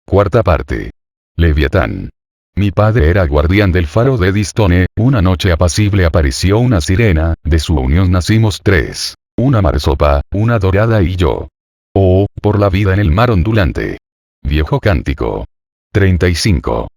Cuarta parte. Leviatán. Mi padre era guardián del faro de Distone, una noche apacible apareció una sirena, de su unión nacimos tres. Una marsopa, una dorada y yo. Oh, por la vida en el mar ondulante. Viejo cántico. 35.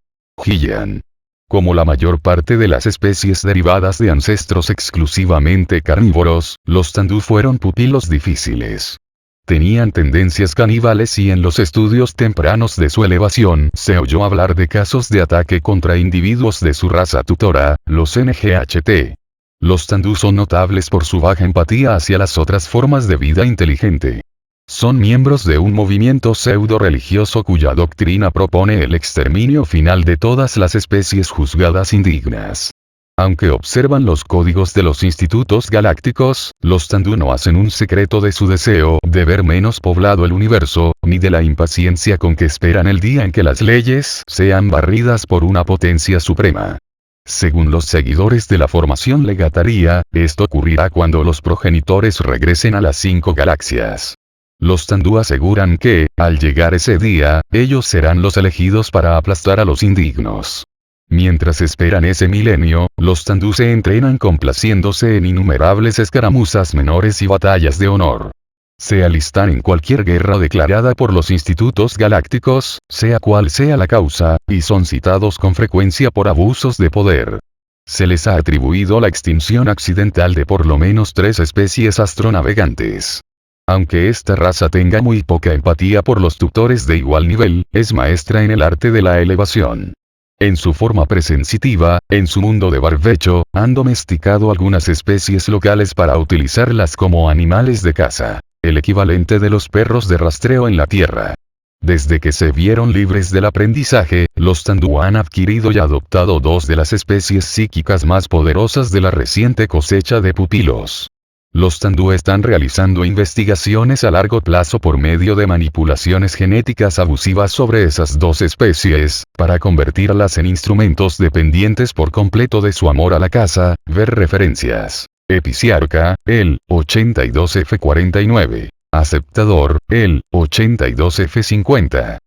Gillian. Como la mayor parte de las especies derivadas de ancestros exclusivamente carnívoros, los tandú fueron pupilos difíciles. Tenían tendencias caníbales y en los estudios tempranos de su elevación se oyó hablar de casos de ataque contra individuos de su raza tutora, los NGHT. Los tandú son notables por su baja empatía hacia las otras formas de vida inteligente. Son miembros de un movimiento pseudo-religioso cuya doctrina propone el exterminio final de todas las especies juzgadas indignas. Aunque observan los códigos de los institutos galácticos, los tandú no hacen un secreto de su deseo de ver menos poblado el universo, ni de la impaciencia con que esperan el día en que las leyes sean barridas por una potencia suprema. Según los seguidores de la formación legataria, esto ocurrirá cuando los progenitores regresen a las 5 galaxias. Los tandú aseguran que, al llegar ese día, ellos serán los elegidos para aplastar a los indignos. Mientras esperan ese milenio, los tandú se entrenan complaciéndose en innumerables escaramuzas menores y batallas de honor. Se alistan en cualquier guerra declarada por los institutos galácticos, sea cual sea la causa, y son citados con frecuencia por abusos de poder. Se les ha atribuido la extinción accidental de por lo menos 3 especies astronavegantes. Aunque esta raza tenga muy poca empatía por los tutores de igual nivel, es maestra en el arte de la elevación. En su forma presensitiva, en su mundo de barbecho, han domesticado algunas especies locales para utilizarlas como animales de caza, el equivalente de los perros de rastreo en la Tierra. Desde que se vieron libres del aprendizaje, los tandú han adquirido y adoptado 2 de las especies psíquicas más poderosas de la reciente cosecha de pupilos. Los tandú están realizando investigaciones a largo plazo por medio de manipulaciones genéticas abusivas sobre esas 2 especies, para convertirlas en instrumentos dependientes por completo de su amor a la caza. Ver referencias. Episiarca, el 82F49. Aceptador, el 82F50.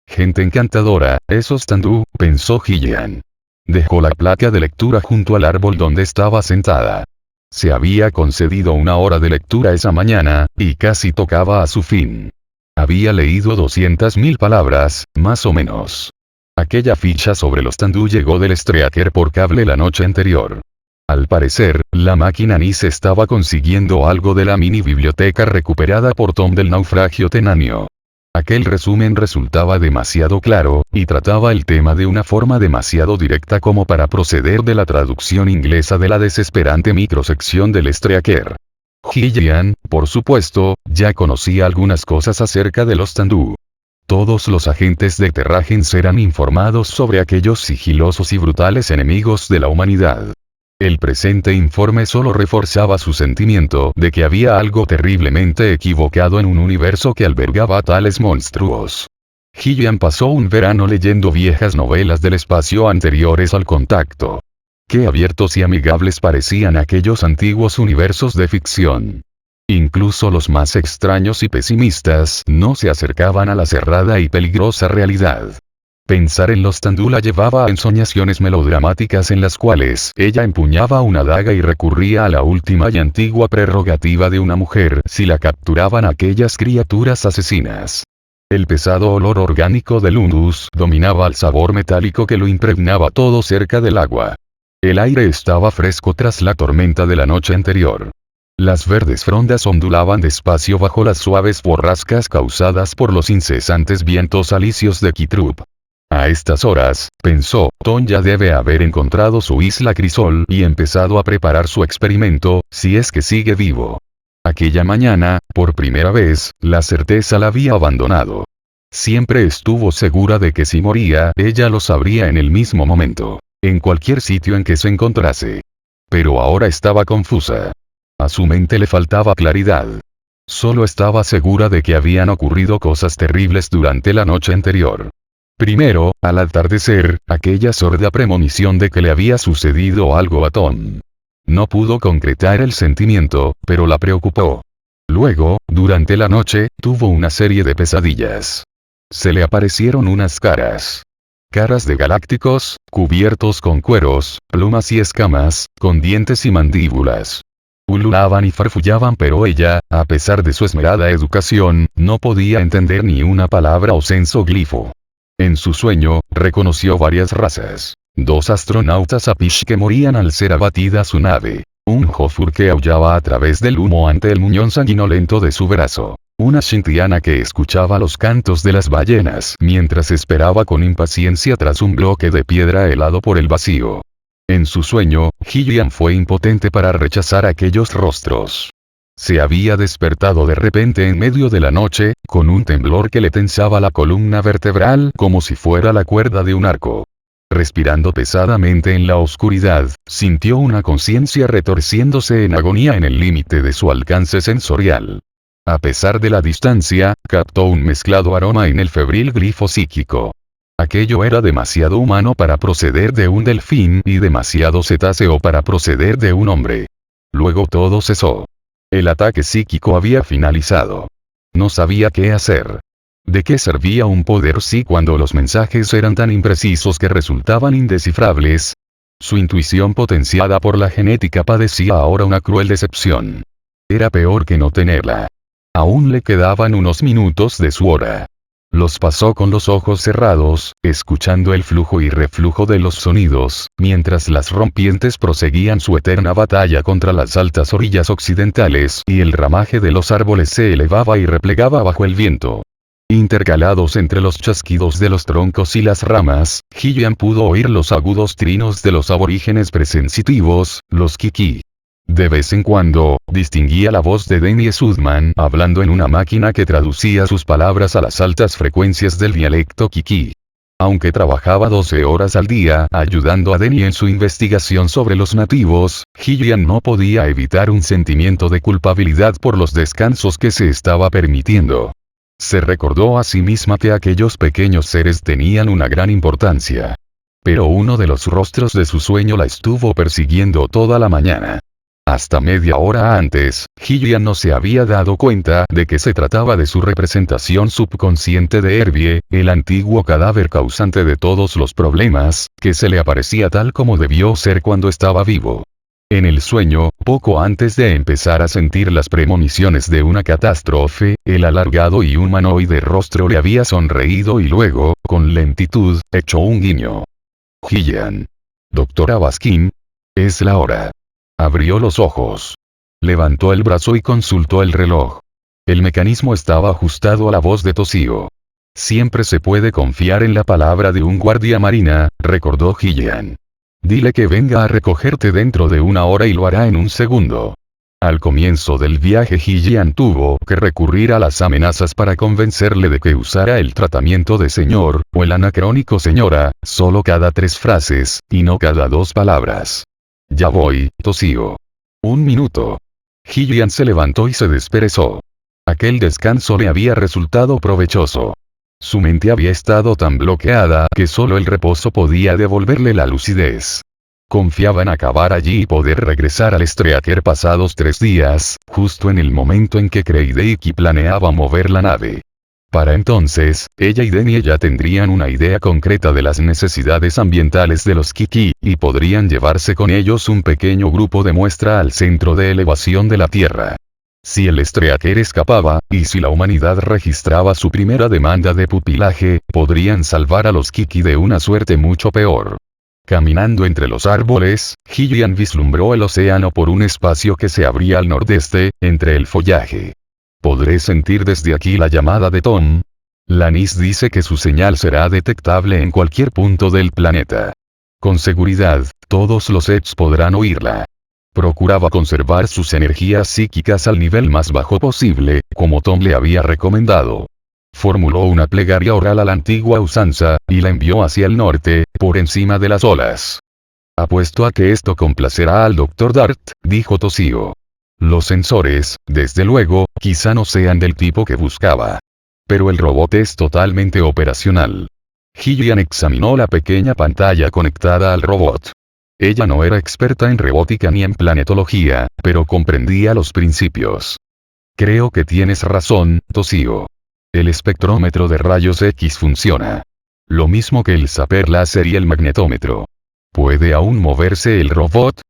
Gente encantadora, esos tandú, pensó Gillian. Dejó la placa de lectura junto al árbol donde estaba sentada. Se había concedido 1 hora de lectura esa mañana, y casi tocaba a su fin. Había leído 200.000 palabras, más o menos. Aquella ficha sobre los tandú llegó del Streaker por cable la noche anterior. Al parecer, la máquina NIS estaba consiguiendo algo de la mini biblioteca recuperada por Tom del naufragio tenáneo. Aquel resumen resultaba demasiado claro, y trataba el tema de una forma demasiado directa como para proceder de la traducción inglesa de la desesperante microsección del Streaker. Gillian, por supuesto, ya conocía algunas cosas acerca de los tandú. Todos los agentes de Terragens eran informados sobre aquellos sigilosos y brutales enemigos de la humanidad. El presente informe solo reforzaba su sentimiento de que había algo terriblemente equivocado en un universo que albergaba a tales monstruos. Gillian pasó un verano leyendo viejas novelas del espacio anteriores al contacto. Qué abiertos y amigables parecían aquellos antiguos universos de ficción. Incluso los más extraños y pesimistas no se acercaban a la cerrada y peligrosa realidad. Pensar en los tandú la llevaba a ensoñaciones melodramáticas en las cuales ella empuñaba una daga y recurría a la última y antigua prerrogativa de una mujer si la capturaban aquellas criaturas asesinas. El pesado olor orgánico del Undus dominaba al sabor metálico que lo impregnaba todo cerca del agua. El aire estaba fresco tras la tormenta de la noche anterior. Las verdes frondas ondulaban despacio bajo las suaves borrascas causadas por los incesantes vientos alisios de Kitrup. A estas horas, pensó, Tom ya debe haber encontrado su isla Crisol y empezado a preparar su experimento, si es que sigue vivo. Aquella mañana, por primera vez, la certeza la había abandonado. Siempre estuvo segura de que si moría, ella lo sabría en el mismo momento, en cualquier sitio en que se encontrase. Pero ahora estaba confusa. A su mente le faltaba claridad. Solo estaba segura de que habían ocurrido cosas terribles durante la noche anterior. Primero, al atardecer, aquella sorda premonición de que le había sucedido algo a Tom. No pudo concretar el sentimiento, pero la preocupó. Luego, durante la noche, tuvo una serie de pesadillas. Se le aparecieron unas caras. Caras de galácticos, cubiertos con cueros, plumas y escamas, con dientes y mandíbulas. Ululaban y farfullaban, pero ella, a pesar de su esmerada educación, no podía entender ni una palabra o sensoglifo. En su sueño, reconoció varias razas. 2 astronautas Apish que morían al ser abatida su nave. Un Jofur que aullaba a través del humo ante el muñón sanguinolento de su brazo. Una Shintiana que escuchaba los cantos de las ballenas mientras esperaba con impaciencia tras un bloque de piedra helado por el vacío. En su sueño, Gillian fue impotente para rechazar aquellos rostros. Se había despertado de repente en medio de la noche, con un temblor que le tensaba la columna vertebral como si fuera la cuerda de un arco. Respirando pesadamente en la oscuridad, sintió una conciencia retorciéndose en agonía en el límite de su alcance sensorial. A pesar de la distancia, captó un mezclado aroma en el febril grifo psíquico. Aquello era demasiado humano para proceder de un delfín y demasiado cetáceo para proceder de un hombre. Luego todo cesó. El ataque psíquico había finalizado. No sabía qué hacer. ¿De qué servía un poder sí cuando los mensajes eran tan imprecisos que resultaban indescifrables? Su intuición potenciada por la genética padecía ahora una cruel decepción. Era peor que no tenerla. Aún le quedaban unos minutos de su hora. Los pasó con los ojos cerrados, escuchando el flujo y reflujo de los sonidos, mientras las rompientes proseguían su eterna batalla contra las altas orillas occidentales y el ramaje de los árboles se elevaba y replegaba bajo el viento. Intercalados entre los chasquidos de los troncos y las ramas, Gillian pudo oír los agudos trinos de los aborígenes presensitivos, los kiki. De vez en cuando, distinguía la voz de Denny Sudman hablando en una máquina que traducía sus palabras a las altas frecuencias del dialecto kiki. Aunque trabajaba 12 horas al día ayudando a Denny en su investigación sobre los nativos, Gillian no podía evitar un sentimiento de culpabilidad por los descansos que se estaba permitiendo. Se recordó a sí misma que aquellos pequeños seres tenían una gran importancia. Pero uno de los rostros de su sueño la estuvo persiguiendo toda la mañana. Hasta media hora antes, Gillian no se había dado cuenta de que se trataba de su representación subconsciente de Herbie, el antiguo cadáver causante de todos los problemas, que se le aparecía tal como debió ser cuando estaba vivo. En el sueño, poco antes de empezar a sentir las premoniciones de una catástrofe, el alargado y humanoide rostro le había sonreído y luego, con lentitud, echó un guiño. Gillian. Doctora Baskin. Es la hora. Abrió los ojos. Levantó el brazo y consultó el reloj. El mecanismo estaba ajustado a la voz de Toshio. Siempre se puede confiar en la palabra de un guardia marina, recordó Gillian. Dile que venga a recogerte dentro de 1 hora y lo hará en 1 segundo. Al comienzo del viaje Gillian tuvo que recurrir a las amenazas para convencerle de que usara el tratamiento de señor, o el anacrónico señora, solo cada 3 frases, y no cada 2 palabras. Ya voy, Toshio. 1 minuto. Gillian se levantó y se desperezó. Aquel descanso le había resultado provechoso. Su mente había estado tan bloqueada que solo el reposo podía devolverle la lucidez. Confiaba en acabar allí y poder regresar al Streaker pasados 3 días, justo en el momento en que Kreideiki planeaba mover la nave. Para entonces, ella y Denny ya tendrían una idea concreta de las necesidades ambientales de los Kiki, y podrían llevarse con ellos un pequeño grupo de muestra al centro de elevación de la Tierra. Si el Streaker escapaba, y si la humanidad registraba su primera demanda de pupilaje, podrían salvar a los Kiki de una suerte mucho peor. Caminando entre los árboles, Gillian vislumbró el océano por un espacio que se abría al nordeste, entre el follaje. ¿Podré sentir desde aquí la llamada de Tom? Lannis dice que su señal será detectable en cualquier punto del planeta. Con seguridad, todos los Eds podrán oírla. Procuraba conservar sus energías psíquicas al nivel más bajo posible, como Tom le había recomendado. Formuló una plegaria oral a la antigua usanza, y la envió hacia el norte, por encima de las olas. Apuesto a que esto complacerá al Dr. Dart, dijo Toshio. Los sensores, desde luego, quizá no sean del tipo que buscaba. Pero el robot es totalmente operacional. Gillian examinó la pequeña pantalla conectada al robot. Ella no era experta en robótica ni en planetología, pero comprendía los principios. Creo que tienes razón, Toshio. El espectrómetro de rayos X funciona. Lo mismo que el zapper láser y el magnetómetro. ¿Puede aún moverse el robot?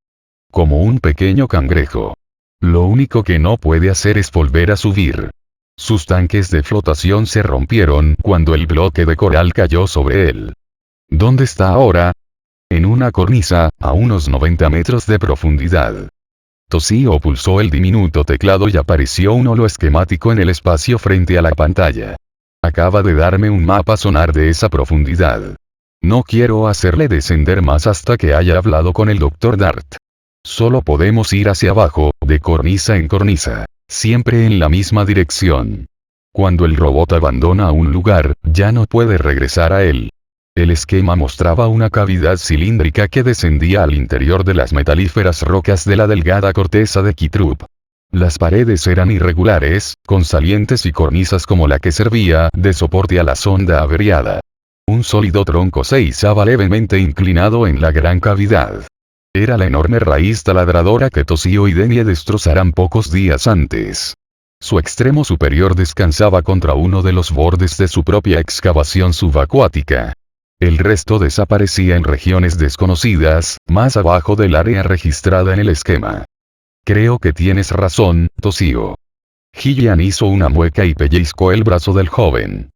Como un pequeño cangrejo. Lo único que no puede hacer es volver a subir. Sus tanques de flotación se rompieron cuando el bloque de coral cayó sobre él. ¿Dónde está ahora? En una cornisa, a unos 90 metros de profundidad. Toshio pulsó el diminuto teclado y apareció un holo esquemático en el espacio frente a la pantalla. Acaba de darme un mapa sonar de esa profundidad. No quiero hacerle descender más hasta que haya hablado con el Dr. Dart. Solo podemos ir hacia abajo, de cornisa en cornisa, siempre en la misma dirección. Cuando el robot abandona un lugar, ya no puede regresar a él. El esquema mostraba una cavidad cilíndrica que descendía al interior de las metalíferas rocas de la delgada corteza de Kitrup. Las paredes eran irregulares, con salientes y cornisas como la que servía de soporte a la sonda averiada. Un sólido tronco se izaba levemente inclinado en la gran cavidad. Era la enorme raíz taladradora que Toshio y Denie destrozaran pocos días antes. Su extremo superior descansaba contra uno de los bordes de su propia excavación subacuática. El resto desaparecía en regiones desconocidas, más abajo del área registrada en el esquema. Creo que tienes razón, Toshio. Hillian hizo una mueca y pellizcó el brazo del joven.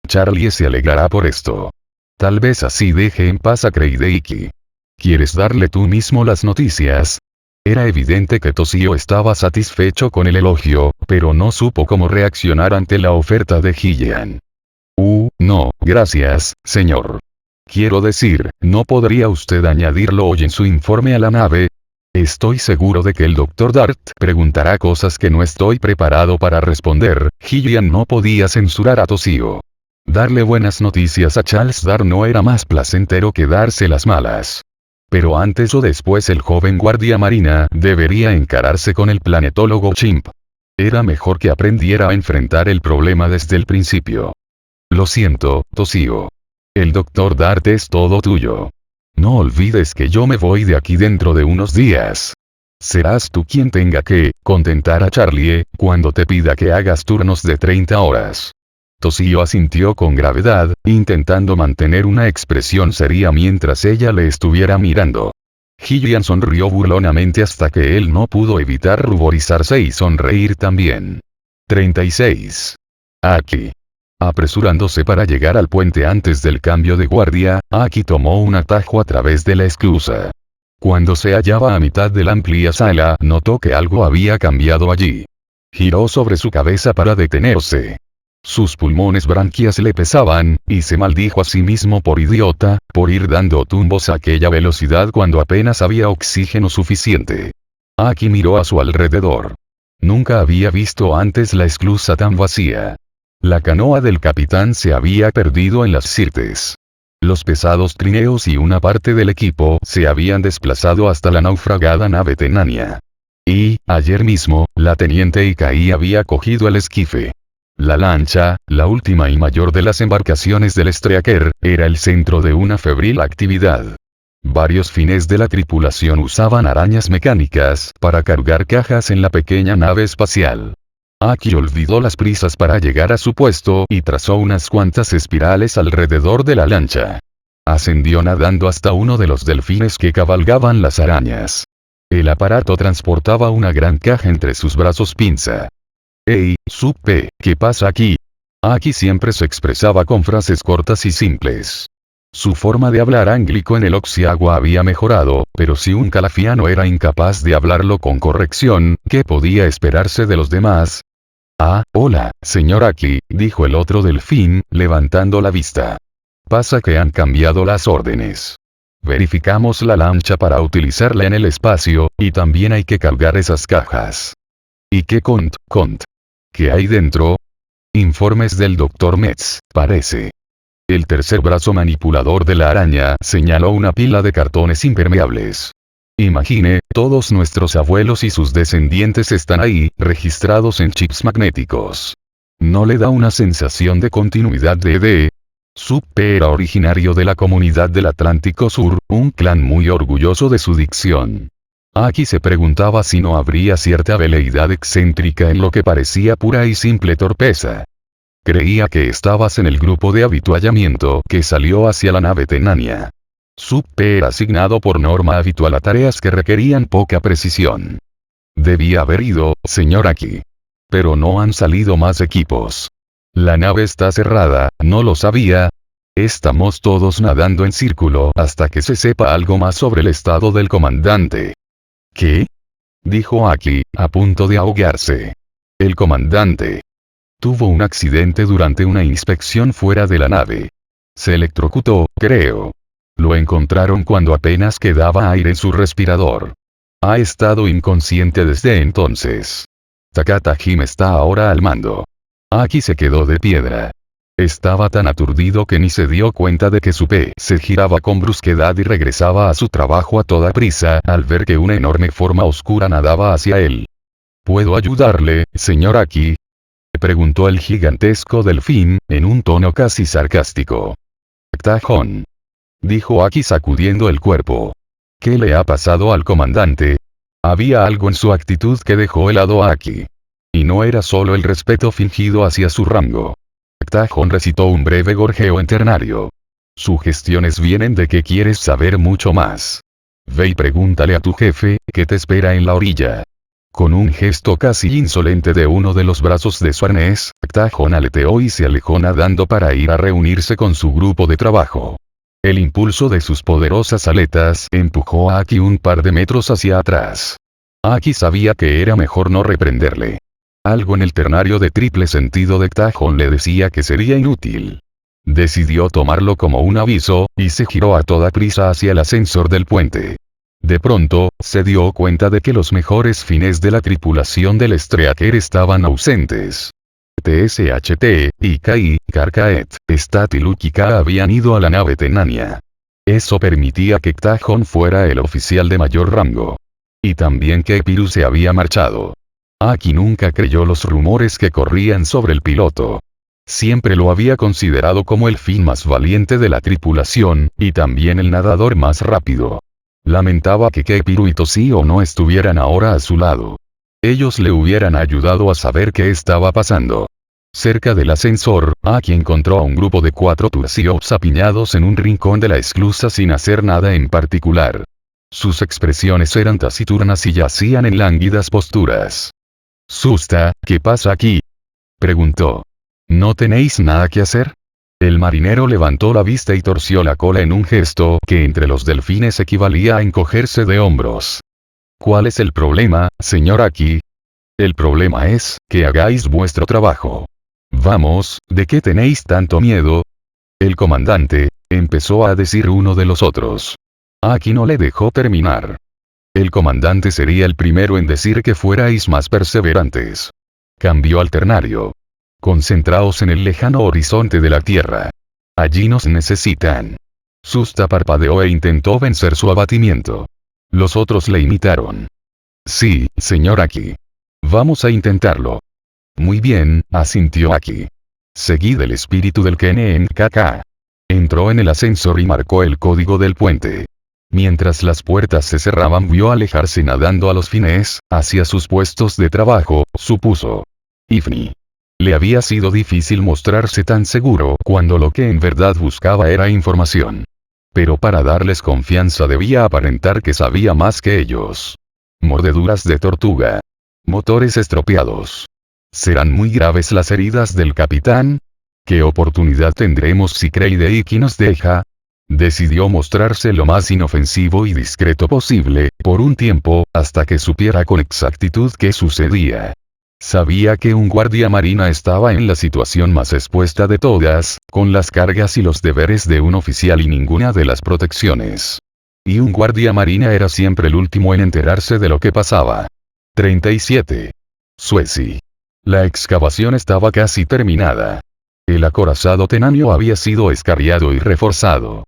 Charlie se alegrará por esto. Tal vez así deje en paz a Kreideiki. ¿Quieres darle tú mismo las noticias? Era evidente que Toshio estaba satisfecho con el elogio, pero no supo cómo reaccionar ante la oferta de Hillian. No, gracias, señor. Quiero decir, ¿no podría usted añadirlo hoy en su informe a la nave? Estoy seguro de que el Dr. Dart preguntará cosas que no estoy preparado para responder. Hillian no podía censurar a Toshio. Darle buenas noticias a Charles Dart no era más placentero que darse las malas. Pero antes o después el joven guardia marina debería encararse con el planetólogo Chimp. Era mejor que aprendiera a enfrentar el problema desde el principio. Lo siento, Toshio. El Dr. Dart es todo tuyo. No olvides que yo me voy de aquí dentro de unos días. Serás tú quien tenga que contentar a Charlie cuando te pida que hagas turnos de 30 horas. Toshio asintió con gravedad, intentando mantener una expresión seria mientras ella le estuviera mirando. Hillian sonrió burlonamente hasta que él no pudo evitar ruborizarse y sonreír también. 36. Aki. Apresurándose para llegar al puente antes del cambio de guardia, Aki tomó un atajo a través de la esclusa. Cuando se hallaba a mitad de la amplia sala, notó que algo había cambiado allí. Giró sobre su cabeza para detenerse. Sus pulmones branquias le pesaban, y se maldijo a sí mismo por idiota, por ir dando tumbos a aquella velocidad cuando apenas había oxígeno suficiente. Aki miró a su alrededor. Nunca había visto antes la esclusa tan vacía. La canoa del capitán se había perdido en las Sirtes. Los pesados trineos y una parte del equipo se habían desplazado hasta la naufragada nave Tenania. Y, ayer mismo, la teniente Ikai había cogido el esquife. La lancha, la última y mayor de las embarcaciones del Streaker, era el centro de una febril actividad. Varios fines de la tripulación usaban arañas mecánicas para cargar cajas en la pequeña nave espacial. Aki olvidó las prisas para llegar a su puesto y trazó unas cuantas espirales alrededor de la lancha. Ascendió nadando hasta uno de los delfines que cabalgaban las arañas. El aparato transportaba una gran caja entre sus brazos pinza. «Hey, Supe, ¿qué pasa aquí?» Aki siempre se expresaba con frases cortas y simples. Su forma de hablar ánglico en el Oxiagua había mejorado, pero si un calafiano era incapaz de hablarlo con corrección, ¿qué podía esperarse de los demás? «Ah, hola, señor Aki», dijo el otro delfín, levantando la vista. «Pasa que han cambiado las órdenes. Verificamos la lancha para utilizarla en el espacio, y también hay que cargar esas cajas». «¿Y qué cont? ¿Qué hay dentro?» «Informes del Dr. Metz, parece». El tercer brazo manipulador de la araña señaló una pila de cartones impermeables. «Imagine, todos nuestros abuelos y sus descendientes están ahí, registrados en chips magnéticos. ¿No le da una sensación de continuidad de Supe era originario de la comunidad del Atlántico Sur, un clan muy orgulloso de su dicción. Aki se preguntaba si no habría cierta veleidad excéntrica en lo que parecía pura y simple torpeza. Creía que estabas en el grupo de avituallamiento que salió hacia la nave Tenania. Supe era asignado por norma habitual a tareas que requerían poca precisión. Debía haber ido, señor Aki. Pero no han salido más equipos. La nave está cerrada, ¿no lo sabía? Estamos todos nadando en círculo hasta que se sepa algo más sobre el estado del comandante. ¿Qué? Dijo Aki, a punto de ahogarse. El comandante tuvo un accidente durante una inspección fuera de la nave. Se electrocutó, creo. Lo encontraron cuando apenas quedaba aire en su respirador. Ha estado inconsciente desde entonces. Takata Hime está ahora al mando. Aki se quedó de piedra. Estaba tan aturdido que ni se dio cuenta de que su pie se giraba con brusquedad y regresaba a su trabajo a toda prisa al ver que una enorme forma oscura nadaba hacia él. ¿Puedo ayudarle, señor Aki? Preguntó el gigantesco delfín, en un tono casi sarcástico. Tajón. Dijo Aki sacudiendo el cuerpo. ¿Qué le ha pasado al comandante? Había algo en su actitud que dejó helado a Aki. Y no era solo el respeto fingido hacia su rango. Tajón recitó un breve gorjeo en ternario. Sugestiones vienen de que quieres saber mucho más. Ve y pregúntale a tu jefe, que te espera en la orilla. Con un gesto casi insolente de uno de los brazos de su arnés, Tajón aleteó y se alejó nadando para ir a reunirse con su grupo de trabajo. El impulso de sus poderosas aletas empujó a Aki un par de metros hacia atrás. Aki sabía que era mejor no reprenderle. Algo en el ternario de triple sentido de Tajón le decía que sería inútil. Decidió tomarlo como un aviso, y se giró a toda prisa hacia el ascensor del puente. De pronto, se dio cuenta de que los mejores fines de la tripulación del Streaker estaban ausentes. TSHT, Ikai, Karkaet, Stat y Lukika habían ido a la nave Tenania. Eso permitía que Tajón fuera el oficial de mayor rango. Y también que Epirus se había marchado. Aki nunca creyó los rumores que corrían sobre el piloto. Siempre lo había considerado como el fin más valiente de la tripulación, y también el nadador más rápido. Lamentaba que Kepiru y Toshio no estuvieran ahora a su lado. Ellos le hubieran ayudado a saber qué estaba pasando. Cerca del ascensor, Aki encontró a un grupo de 4 Tursiops apiñados en un rincón de la esclusa sin hacer nada en particular. Sus expresiones eran taciturnas y yacían en lánguidas posturas. «Susta, ¿qué pasa aquí?», preguntó. «¿No tenéis nada que hacer?». El marinero levantó la vista y torció la cola en un gesto que entre los delfines equivalía a encogerse de hombros. «¿Cuál es el problema, señor Aki?». «El problema es, que hagáis vuestro trabajo». «Vamos, ¿de qué tenéis tanto miedo?». «El comandante», empezó a decir uno de los otros. Aki no le dejó terminar. «El comandante sería el primero en decir que fuerais más perseverantes». Cambió al ternario. «Concentraos en el lejano horizonte de la Tierra. Allí nos necesitan». Susta parpadeó e intentó vencer su abatimiento. Los otros le imitaron. «Sí, señor Aki. Vamos a intentarlo». «Muy bien», asintió Aki. «Seguid el espíritu del KNNKK». Entró en el ascensor y marcó el código del puente. Mientras las puertas se cerraban vio alejarse nadando a los fines, hacia sus puestos de trabajo, supuso. Ifni. Le había sido difícil mostrarse tan seguro cuando lo que en verdad buscaba era información. Pero para darles confianza debía aparentar que sabía más que ellos. Mordeduras de tortuga. Motores estropeados. ¿Serán muy graves las heridas del capitán? ¿Qué oportunidad tendremos si Creide Iki nos deja? Decidió mostrarse lo más inofensivo y discreto posible, por un tiempo, hasta que supiera con exactitud qué sucedía. Sabía que un guardia marina estaba en la situación más expuesta de todas, con las cargas y los deberes de un oficial y ninguna de las protecciones. Y un guardia marina era siempre el último en enterarse de lo que pasaba. 37. Suezi. La excavación estaba casi terminada. El acorazado Tenanio había sido escarriado y reforzado.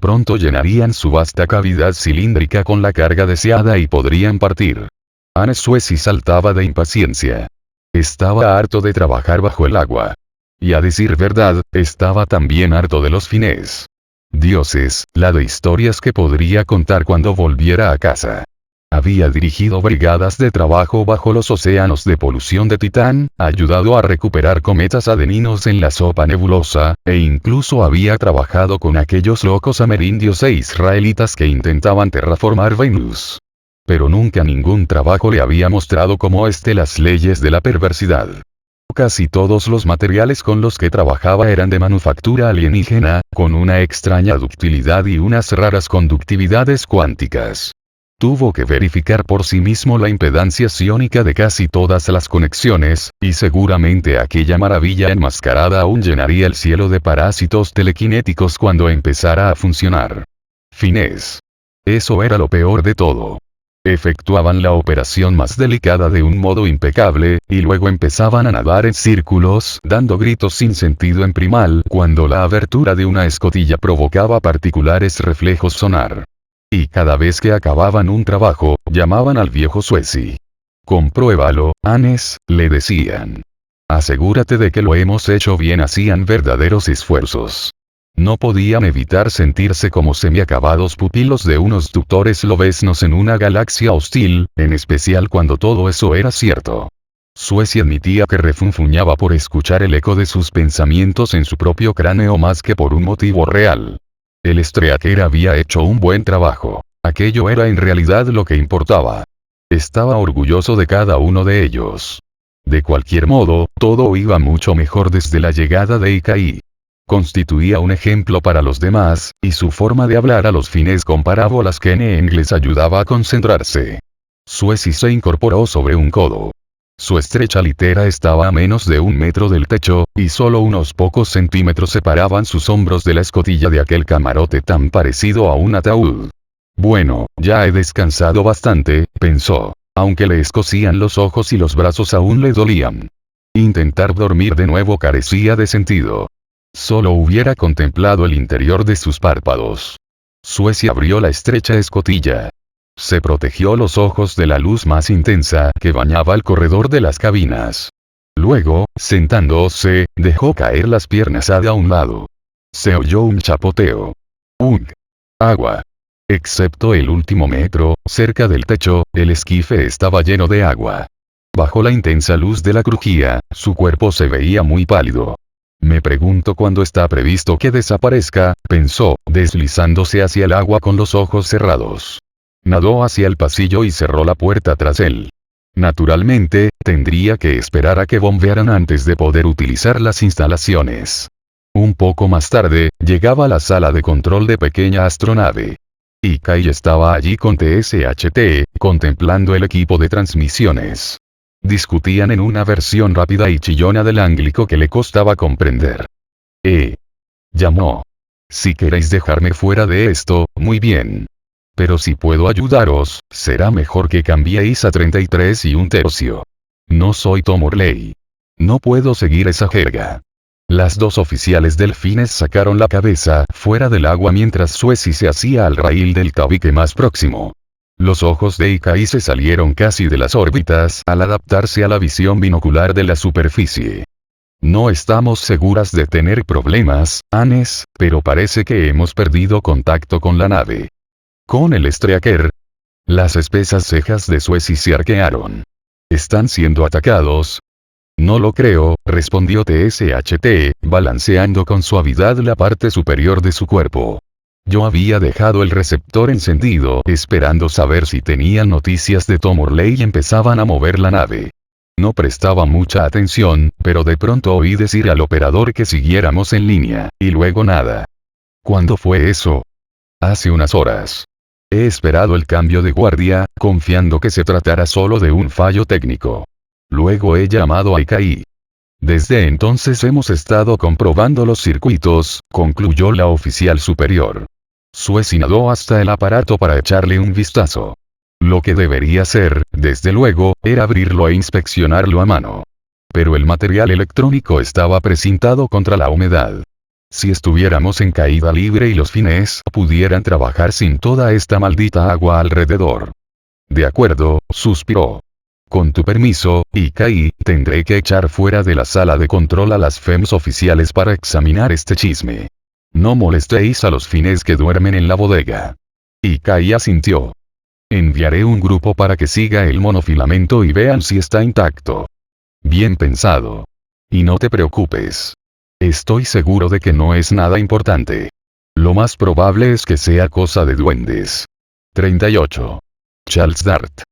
Pronto llenarían su vasta cavidad cilíndrica con la carga deseada y podrían partir. Anne Suezi saltaba de impaciencia. Estaba harto de trabajar bajo el agua. Y a decir verdad, estaba también harto de los fines. Dioses, la de historias que podría contar cuando volviera a casa. Había dirigido brigadas de trabajo bajo los océanos de polución de Titán, ayudado a recuperar cometas adeninos en la sopa nebulosa, e incluso había trabajado con aquellos locos amerindios e israelitas que intentaban terraformar Venus. Pero nunca ningún trabajo le había mostrado como las leyes de la perversidad. Casi todos los materiales con los que trabajaba eran de manufactura alienígena, con una extraña ductilidad y unas raras conductividades cuánticas. Tuvo que verificar por sí mismo la impedancia psiónica de casi todas las conexiones, y seguramente aquella maravilla enmascarada aún llenaría el cielo de parásitos telequinéticos cuando empezara a funcionar. Fines. Eso era lo peor de todo. Efectuaban la operación más delicada de un modo impecable, y luego empezaban a nadar en círculos, dando gritos sin sentido en primal cuando la abertura de una escotilla provocaba particulares reflejos sonar. Y cada vez que acababan un trabajo, llamaban al viejo Suesi. «Compruébalo, Hannes», le decían. «Asegúrate de que lo hemos hecho bien». Hacían verdaderos esfuerzos. No podían evitar sentirse como semiacabados pupilos de unos tutores lobeznos en una galaxia hostil, en especial cuando todo eso era cierto. Suesi admitía que refunfuñaba por escuchar el eco de sus pensamientos en su propio cráneo más que por un motivo real. El Streaker había hecho un buen trabajo. Aquello era en realidad lo que importaba. Estaba orgulloso de cada uno de ellos. De cualquier modo, todo iba mucho mejor desde la llegada de Ikai. Constituía un ejemplo para los demás, y su forma de hablar a los fines con parábolas que en inglés ayudaba a concentrarse. Suesi se incorporó sobre un codo. Su estrecha litera estaba a menos de 1 metro del techo, y solo unos pocos centímetros separaban sus hombros de la escotilla de aquel camarote tan parecido a un ataúd. Bueno, ya he descansado bastante, pensó. Aunque le escocían los ojos y los brazos aún le dolían. Intentar dormir de nuevo carecía de sentido. Solo hubiera contemplado el interior de sus párpados. Suesi abrió la estrecha escotilla. Se protegió los ojos de la luz más intensa que bañaba el corredor de las cabinas. Luego, sentándose, dejó caer las piernas a un lado. Se oyó un chapoteo. Agua. Excepto el último metro, cerca del techo, el esquife estaba lleno de agua. Bajo la intensa luz de la crujía, su cuerpo se veía muy pálido. Me pregunto cuándo está previsto que desaparezca, pensó, deslizándose hacia el agua con los ojos cerrados. Nadó hacia el pasillo y cerró la puerta tras él. Naturalmente, tendría que esperar a que bombearan antes de poder utilizar las instalaciones. Un poco más tarde, llegaba a la sala de control de pequeña astronave. Ikai estaba allí con TSHT, contemplando el equipo de transmisiones. Discutían en una versión rápida y chillona del ánglico que le costaba comprender. Llamó. Si queréis dejarme fuera de esto, muy bien. Pero si puedo ayudaros, será mejor que cambiéis a 33 1/3. No soy Tom Morley. No puedo seguir esa jerga. Las dos oficiales delfines sacaron la cabeza fuera del agua mientras Suesi se hacía al raíl del tabique más próximo. Los ojos de Ikai se salieron casi de las órbitas al adaptarse a la visión binocular de la superficie. No estamos seguras de tener problemas, Hannes, pero parece que hemos perdido contacto con la nave. ¿Con el Streaker? Las espesas cejas de Suesi se arquearon. ¿Están siendo atacados? No lo creo, respondió TSHT, balanceando con suavidad la parte superior de su cuerpo. Yo había dejado el receptor encendido, esperando saber si tenían noticias de Tom Morley y empezaban a mover la nave. No prestaba mucha atención, pero de pronto oí decir al operador que siguiéramos en línea, y luego nada. ¿Cuándo fue eso? Hace unas horas. He esperado el cambio de guardia, confiando que se tratara solo de un fallo técnico. Luego he llamado a Ikai. Desde entonces hemos estado comprobando los circuitos, concluyó la oficial superior. Suesi nadó hasta el aparato para echarle un vistazo. Lo que debería hacer, desde luego, era abrirlo e inspeccionarlo a mano. Pero el material electrónico estaba precintado contra la humedad. Si estuviéramos en caída libre y los fines pudieran trabajar sin toda esta maldita agua alrededor. De acuerdo, suspiró. Con tu permiso, Ikai, tendré que echar fuera de la sala de control a las FEMS oficiales para examinar este chisme. No molestéis a los fines que duermen en la bodega. Ikai asintió. Enviaré un grupo para que siga el monofilamento y vean si está intacto. Bien pensado. Y no te preocupes. Estoy seguro de que no es nada importante. Lo más probable es que sea cosa de duendes. 38. Charles Dart.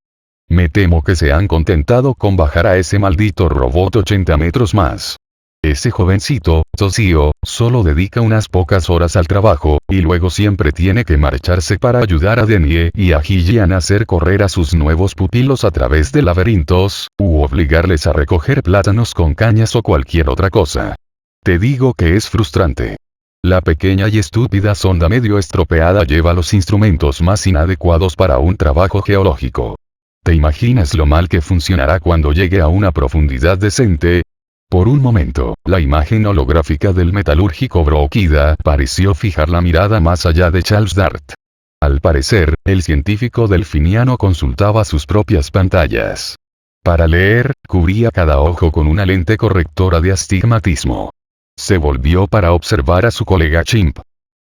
Me temo que se han contentado con bajar a ese maldito robot 80 metros más. Ese jovencito, Toshio, solo dedica unas pocas horas al trabajo, y luego siempre tiene que marcharse para ayudar a Denie y a Hillian a hacer correr a sus nuevos pupilos a través de laberintos, u obligarles a recoger plátanos con cañas o cualquier otra cosa. Te digo que es frustrante. La pequeña y estúpida sonda medio estropeada lleva los instrumentos más inadecuados para un trabajo geológico. ¿Te imaginas lo mal que funcionará cuando llegue a una profundidad decente? Por un momento, la imagen holográfica del metalúrgico Brookida pareció fijar la mirada más allá de Charles Dart. Al parecer, el científico delfiniano consultaba sus propias pantallas. Para leer, cubría cada ojo con una lente correctora de astigmatismo. Se volvió para observar a su colega Chimp.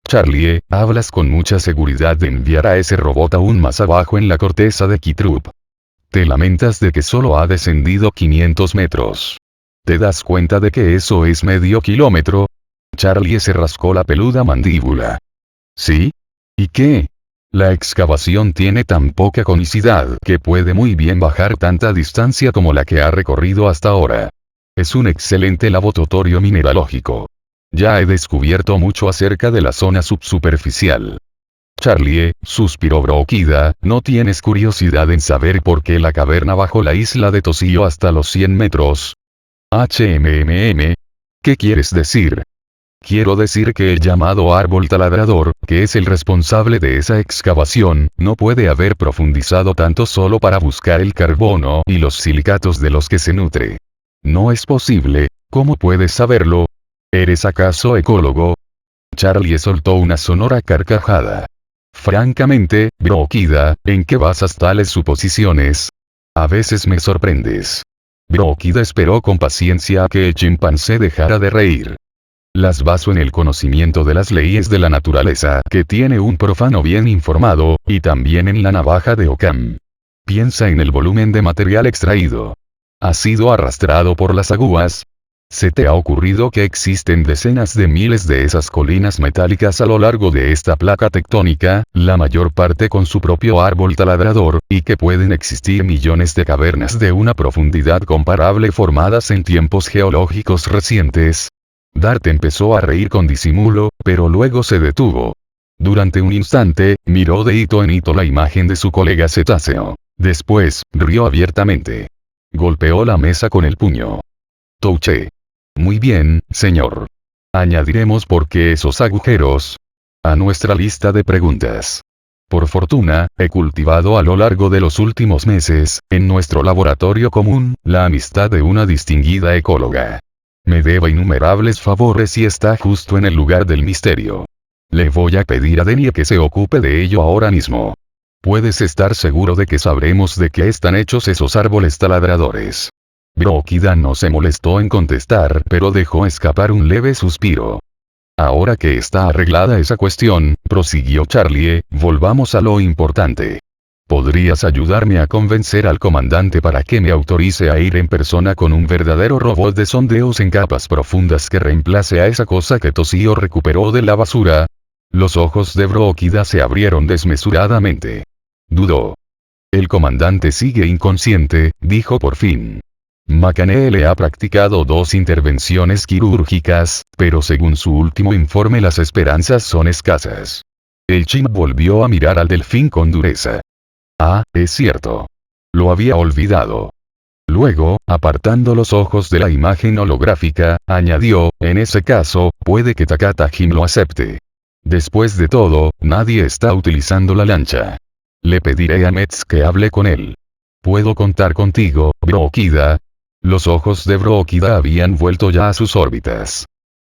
Charlie, hablas con mucha seguridad de enviar a ese robot aún más abajo en la corteza de Kitrup. Te lamentas de que solo ha descendido 500 metros. ¿Te das cuenta de que eso es medio kilómetro? Charlie se rascó la peluda mandíbula. ¿Sí? ¿Y qué? La excavación tiene tan poca conicidad que puede muy bien bajar tanta distancia como la que ha recorrido hasta ahora. Es un excelente laboratorio mineralógico. Ya he descubierto mucho acerca de la zona subsuperficial. Charlie, suspiró Brookida, ¿no tienes curiosidad en saber por qué la caverna bajo la isla de Toshio hasta los 100 metros? ¿Qué quieres decir? Quiero decir que el llamado árbol taladrador, que es el responsable de esa excavación, no puede haber profundizado tanto solo para buscar el carbono y los silicatos de los que se nutre. No es posible, ¿cómo puedes saberlo? ¿Eres acaso ecólogo? Charlie soltó una sonora carcajada. Francamente, Brookida, ¿en qué basas tales suposiciones? A veces me sorprendes. Brookida esperó con paciencia a que el chimpancé dejara de reír. Las baso en el conocimiento de las leyes de la naturaleza que tiene un profano bien informado, y también en la navaja de Occam. Piensa en el volumen de material extraído. ¿Has sido arrastrado por las aguas? ¿Se te ha ocurrido que existen decenas de miles de esas colinas metálicas a lo largo de esta placa tectónica, la mayor parte con su propio árbol taladrador, y que pueden existir millones de cavernas de una profundidad comparable formadas en tiempos geológicos recientes? Dart empezó a reír con disimulo, pero luego se detuvo. Durante un instante, miró de hito en hito la imagen de su colega cetáceo. Después, rió abiertamente. Golpeó la mesa con el puño. Touché. Muy bien, señor. Añadiremos por qué esos agujeros a nuestra lista de preguntas. Por fortuna, he cultivado a lo largo de los últimos meses, en nuestro laboratorio común, la amistad de una distinguida ecóloga. Me debe innumerables favores y está justo en el lugar del misterio. Le voy a pedir a Denie que se ocupe de ello ahora mismo. Puedes estar seguro de que sabremos de qué están hechos esos árboles taladradores. Brookida no se molestó en contestar, pero dejó escapar un leve suspiro. Ahora que está arreglada esa cuestión, prosiguió Charlie, volvamos a lo importante. ¿Podrías ayudarme a convencer al comandante para que me autorice a ir en persona con un verdadero robot de sondeos en capas profundas que reemplace a esa cosa que Toshio recuperó de la basura? Los ojos de Brookida se abrieron desmesuradamente. Dudó. El comandante sigue inconsciente, dijo por fin. Macanee le ha practicado 2 intervenciones quirúrgicas, pero según su último informe las esperanzas son escasas. El chimp volvió a mirar al delfín con dureza. Ah, es cierto. Lo había olvidado. Luego, apartando los ojos de la imagen holográfica, añadió, en ese caso, puede que Takata Jim lo acepte. Después de todo, nadie está utilizando la lancha. Le pediré a Metz que hable con él. ¿Puedo contar contigo, Brookida? Los ojos de Brookida habían vuelto ya a sus órbitas.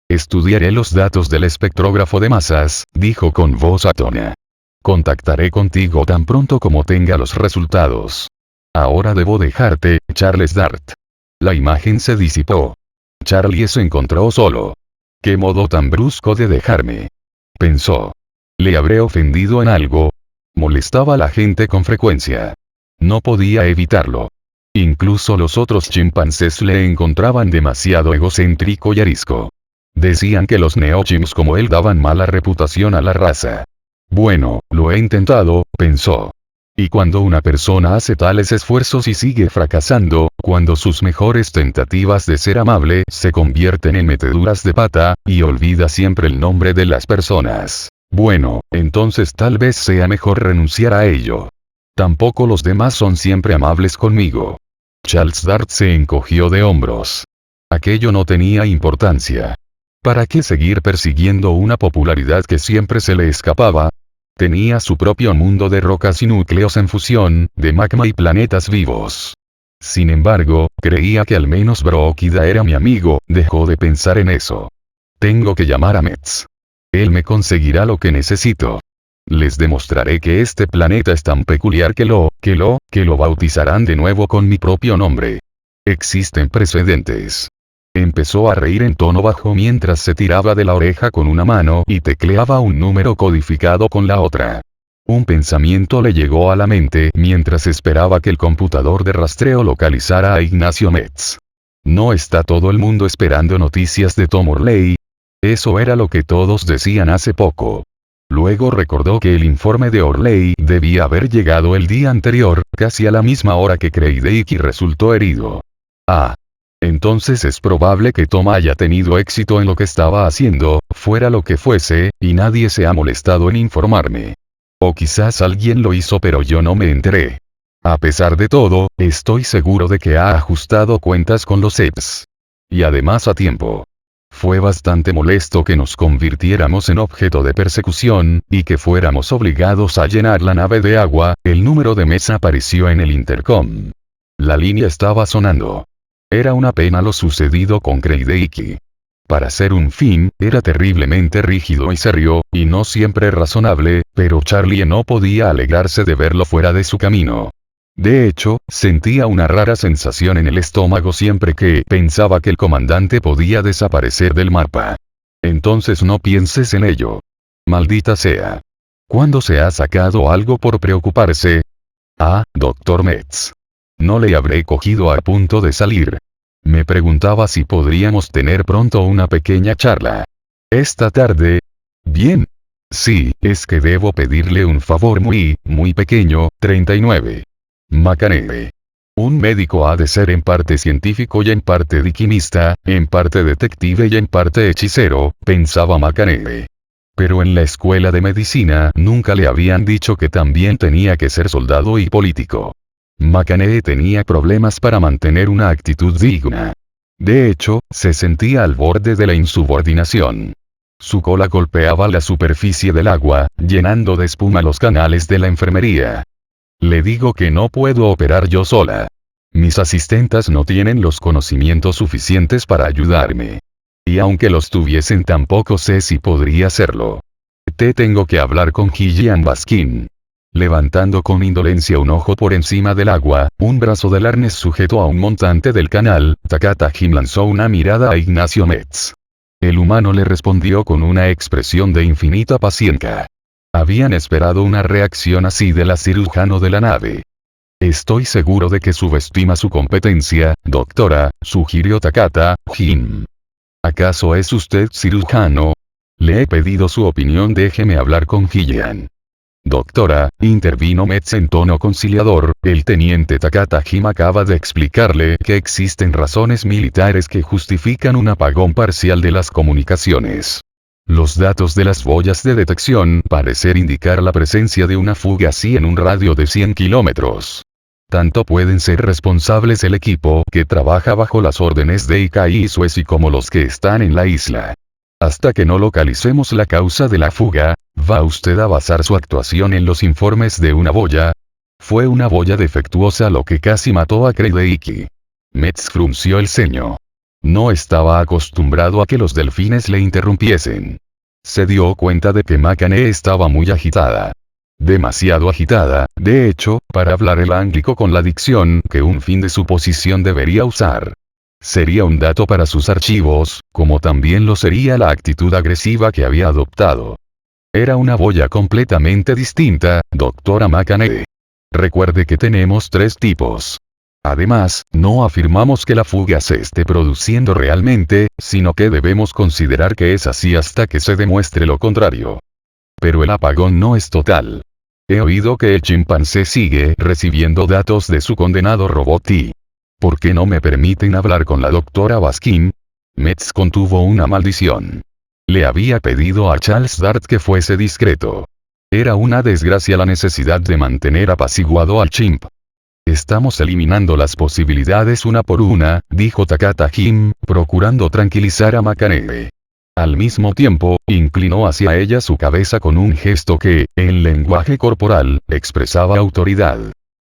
Estudiaré los datos del espectrógrafo de masas, dijo con voz atona. Contactaré contigo tan pronto como tenga los resultados. Ahora debo dejarte, Charles Dart. La imagen se disipó. Charlie se encontró solo. ¿Qué modo tan brusco de dejarme? Pensó. ¿Le habré ofendido en algo? Molestaba a la gente con frecuencia. No podía evitarlo. Incluso los otros chimpancés le encontraban demasiado egocéntrico y arisco. Decían que los neochims como él daban mala reputación a la raza. Bueno, lo he intentado, pensó. Y cuando una persona hace tales esfuerzos y sigue fracasando, cuando sus mejores tentativas de ser amable se convierten en meteduras de pata, y olvida siempre el nombre de las personas, bueno, entonces tal vez sea mejor renunciar a ello. Tampoco los demás son siempre amables conmigo. Charles Dart se encogió de hombros. Aquello no tenía importancia. ¿Para qué seguir persiguiendo una popularidad que siempre se le escapaba? Tenía su propio mundo de rocas y núcleos en fusión, de magma y planetas vivos. Sin embargo, creía que al menos Bróquida era mi amigo, dejó de pensar en eso. Tengo que llamar a Metz. Él me conseguirá lo que necesito. Les demostraré que este planeta es tan peculiar que lo bautizarán de nuevo con mi propio nombre. Existen precedentes. Empezó a reír en tono bajo mientras se tiraba de la oreja con una mano y tecleaba un número codificado con la otra. Un pensamiento le llegó a la mente mientras esperaba que el computador de rastreo localizara a Ignacio Metz. ¿No está todo el mundo esperando noticias de Tom Orley? Eso era lo que todos decían hace poco. Luego recordó que el informe de Orley debía haber llegado el día anterior, casi a la misma hora que Kreideki resultó herido. Ah. Entonces es probable que Tom haya tenido éxito en lo que estaba haciendo, fuera lo que fuese, y nadie se ha molestado en informarme. O quizás alguien lo hizo pero yo no me enteré. A pesar de todo, estoy seguro de que ha ajustado cuentas con los EPS. Y además a tiempo. Fue bastante molesto que nos convirtiéramos en objeto de persecución, y que fuéramos obligados a llenar la nave de agua. El número de Metz apareció en el intercom. La línea estaba sonando. Era una pena lo sucedido con Kreideki. Para ser un fin, era terriblemente rígido y serio, y no siempre razonable, pero Charlie no podía alegrarse de verlo fuera de su camino. De hecho, sentía una rara sensación en el estómago siempre que pensaba que el comandante podía desaparecer del mapa. Entonces no pienses en ello. Maldita sea. ¿Cuándo se ha sacado algo por preocuparse? Ah, Dr. Metz. No le habré cogido a punto de salir. Me preguntaba si podríamos tener pronto una pequeña charla. ¿Esta tarde? Bien. Sí, es que debo pedirle un favor muy pequeño. 39. Macanere. Un médico ha de ser en parte científico y en parte diquimista, en parte detective y en parte hechicero, pensaba Macanere. Pero en la escuela de medicina nunca le habían dicho que también tenía que ser soldado y político. Macanee tenía problemas para mantener una actitud digna. De hecho, se sentía al borde de la insubordinación. Su cola golpeaba la superficie del agua, llenando de espuma los canales de la enfermería. Le digo que no puedo operar yo sola. Mis asistentas no tienen los conocimientos suficientes para ayudarme. Y aunque los tuviesen tampoco sé si podría hacerlo. Tengo que hablar con Gillian Baskin. Levantando con indolencia un ojo por encima del agua, un brazo del arnés sujeto a un montante del canal, Takata Jim lanzó una mirada a Ignacio Metz. El humano le respondió con una expresión de infinita paciencia. Habían esperado una reacción así del cirujano de la nave. Estoy seguro de que subestima su competencia, doctora, sugirió Takata Jim. ¿Acaso es usted cirujano? Le he pedido su opinión, déjeme hablar con Gillian. Doctora, intervino Metz en tono conciliador, el teniente Takata Jim acaba de explicarle que existen razones militares que justifican un apagón parcial de las comunicaciones. Los datos de las boyas de detección parecen indicar la presencia de una fuga así en un radio de 100 kilómetros. Tanto pueden ser responsables el equipo que trabaja bajo las órdenes de Ikai y Suesi como los que están en la isla. Hasta que no localicemos la causa de la fuga, ¿va usted a basar su actuación en los informes de una boya? Fue una boya defectuosa lo que casi mató a Kreideki. Metz frunció el ceño. No estaba acostumbrado a que los delfines le interrumpiesen. Se dio cuenta de que Macanee estaba muy agitada. Demasiado agitada, de hecho, para hablar el ánglico con la dicción que un fin de suposición debería usar. Sería un dato para sus archivos, como también lo sería la actitud agresiva que había adoptado. Era una boya completamente distinta, doctora Makane. Recuerde que tenemos 3 tipos. Además, no afirmamos que la fuga se esté produciendo realmente, sino que debemos considerar que es así hasta que se demuestre lo contrario. Pero el apagón no es total. He oído que el chimpancé sigue recibiendo datos de su condenado robot y... ¿Por qué no me permiten hablar con la doctora Baskin? Metz contuvo una maldición. Le había pedido a Charles Dart que fuese discreto. Era una desgracia la necesidad de mantener apaciguado al chimp. Estamos eliminando las posibilidades una por una, dijo Takata Jim, procurando tranquilizar a Makane. Al mismo tiempo, inclinó hacia ella su cabeza con un gesto que, en lenguaje corporal, expresaba autoridad.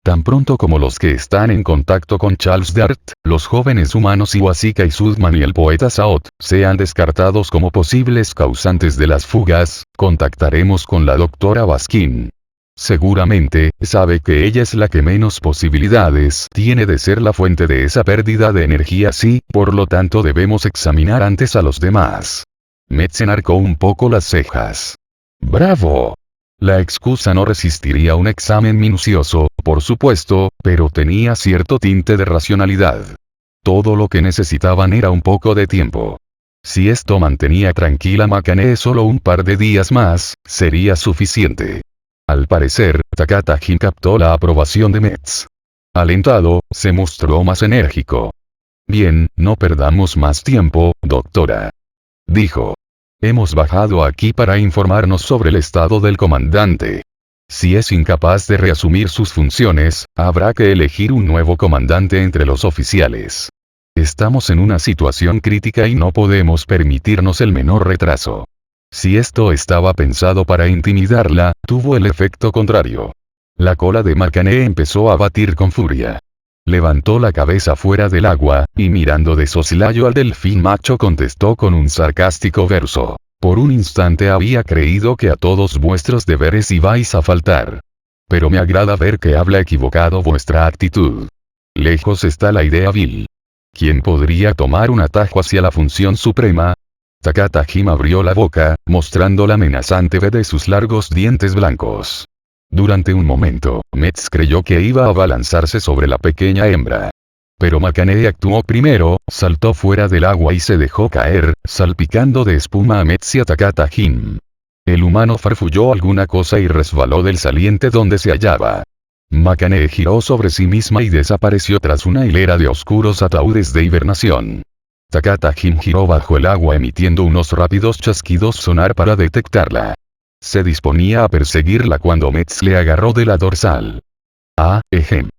Tan pronto como los que están en contacto con Charles Dart, los jóvenes humanos Iwasaki Sudman y el poeta Saot, sean descartados como posibles causantes de las fugas, contactaremos con la doctora Baskin. Seguramente, sabe que ella es la que menos posibilidades tiene de ser la fuente de esa pérdida de energía y, por lo tanto debemos examinar antes a los demás. Metz enarcó un poco las cejas. ¡Bravo! La excusa no resistiría un examen minucioso, por supuesto, pero tenía cierto tinte de racionalidad. Todo lo que necesitaban era un poco de tiempo. Si esto mantenía tranquila Makane solo un par de días más, sería suficiente. Al parecer, Takata Jin captó la aprobación de Metz. Alentado, se mostró más enérgico. Bien, no perdamos más tiempo, doctora. Dijo. Hemos bajado aquí para informarnos sobre el estado del comandante. Si es incapaz de reasumir sus funciones, habrá que elegir un nuevo comandante entre los oficiales. Estamos en una situación crítica y no podemos permitirnos el menor retraso. Si esto estaba pensado para intimidarla, tuvo el efecto contrario. La cola de Makane empezó a batir con furia. Levantó la cabeza fuera del agua, y mirando de soslayo al delfín macho contestó con un sarcástico verso. Por un instante había creído que a todos vuestros deberes ibais a faltar. Pero me agrada ver que habla equivocado vuestra actitud. Lejos está la idea vil. ¿Quién podría tomar un atajo hacia la función suprema? Takata Jim abrió la boca, mostrando la amenazante V de sus largos dientes blancos. Durante un momento, Metz creyó que iba a abalanzarse sobre la pequeña hembra. Pero Makane actuó primero, saltó fuera del agua y se dejó caer, salpicando de espuma a Metz y a Takata Jim. El humano farfulló alguna cosa y resbaló del saliente donde se hallaba. Makane giró sobre sí misma y desapareció tras una hilera de oscuros ataúdes de hibernación. Takata Jim giró bajo el agua emitiendo unos rápidos chasquidos sonar para detectarla. Se disponía a perseguirla cuando Metz le agarró de la dorsal. Ah, ejem.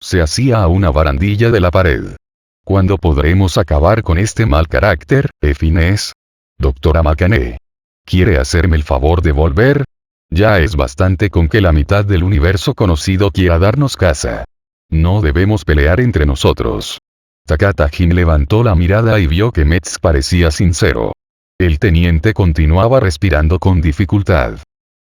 Se hacía a una barandilla de la pared. ¿Cuándo podremos acabar con este mal carácter, Finés? Doctora Makane. ¿Quiere hacerme el favor de volver? Ya es bastante con que la mitad del universo conocido quiera darnos caza. No debemos pelear entre nosotros. Takata Jin levantó la mirada y vio que Metz parecía sincero. El teniente continuaba respirando con dificultad.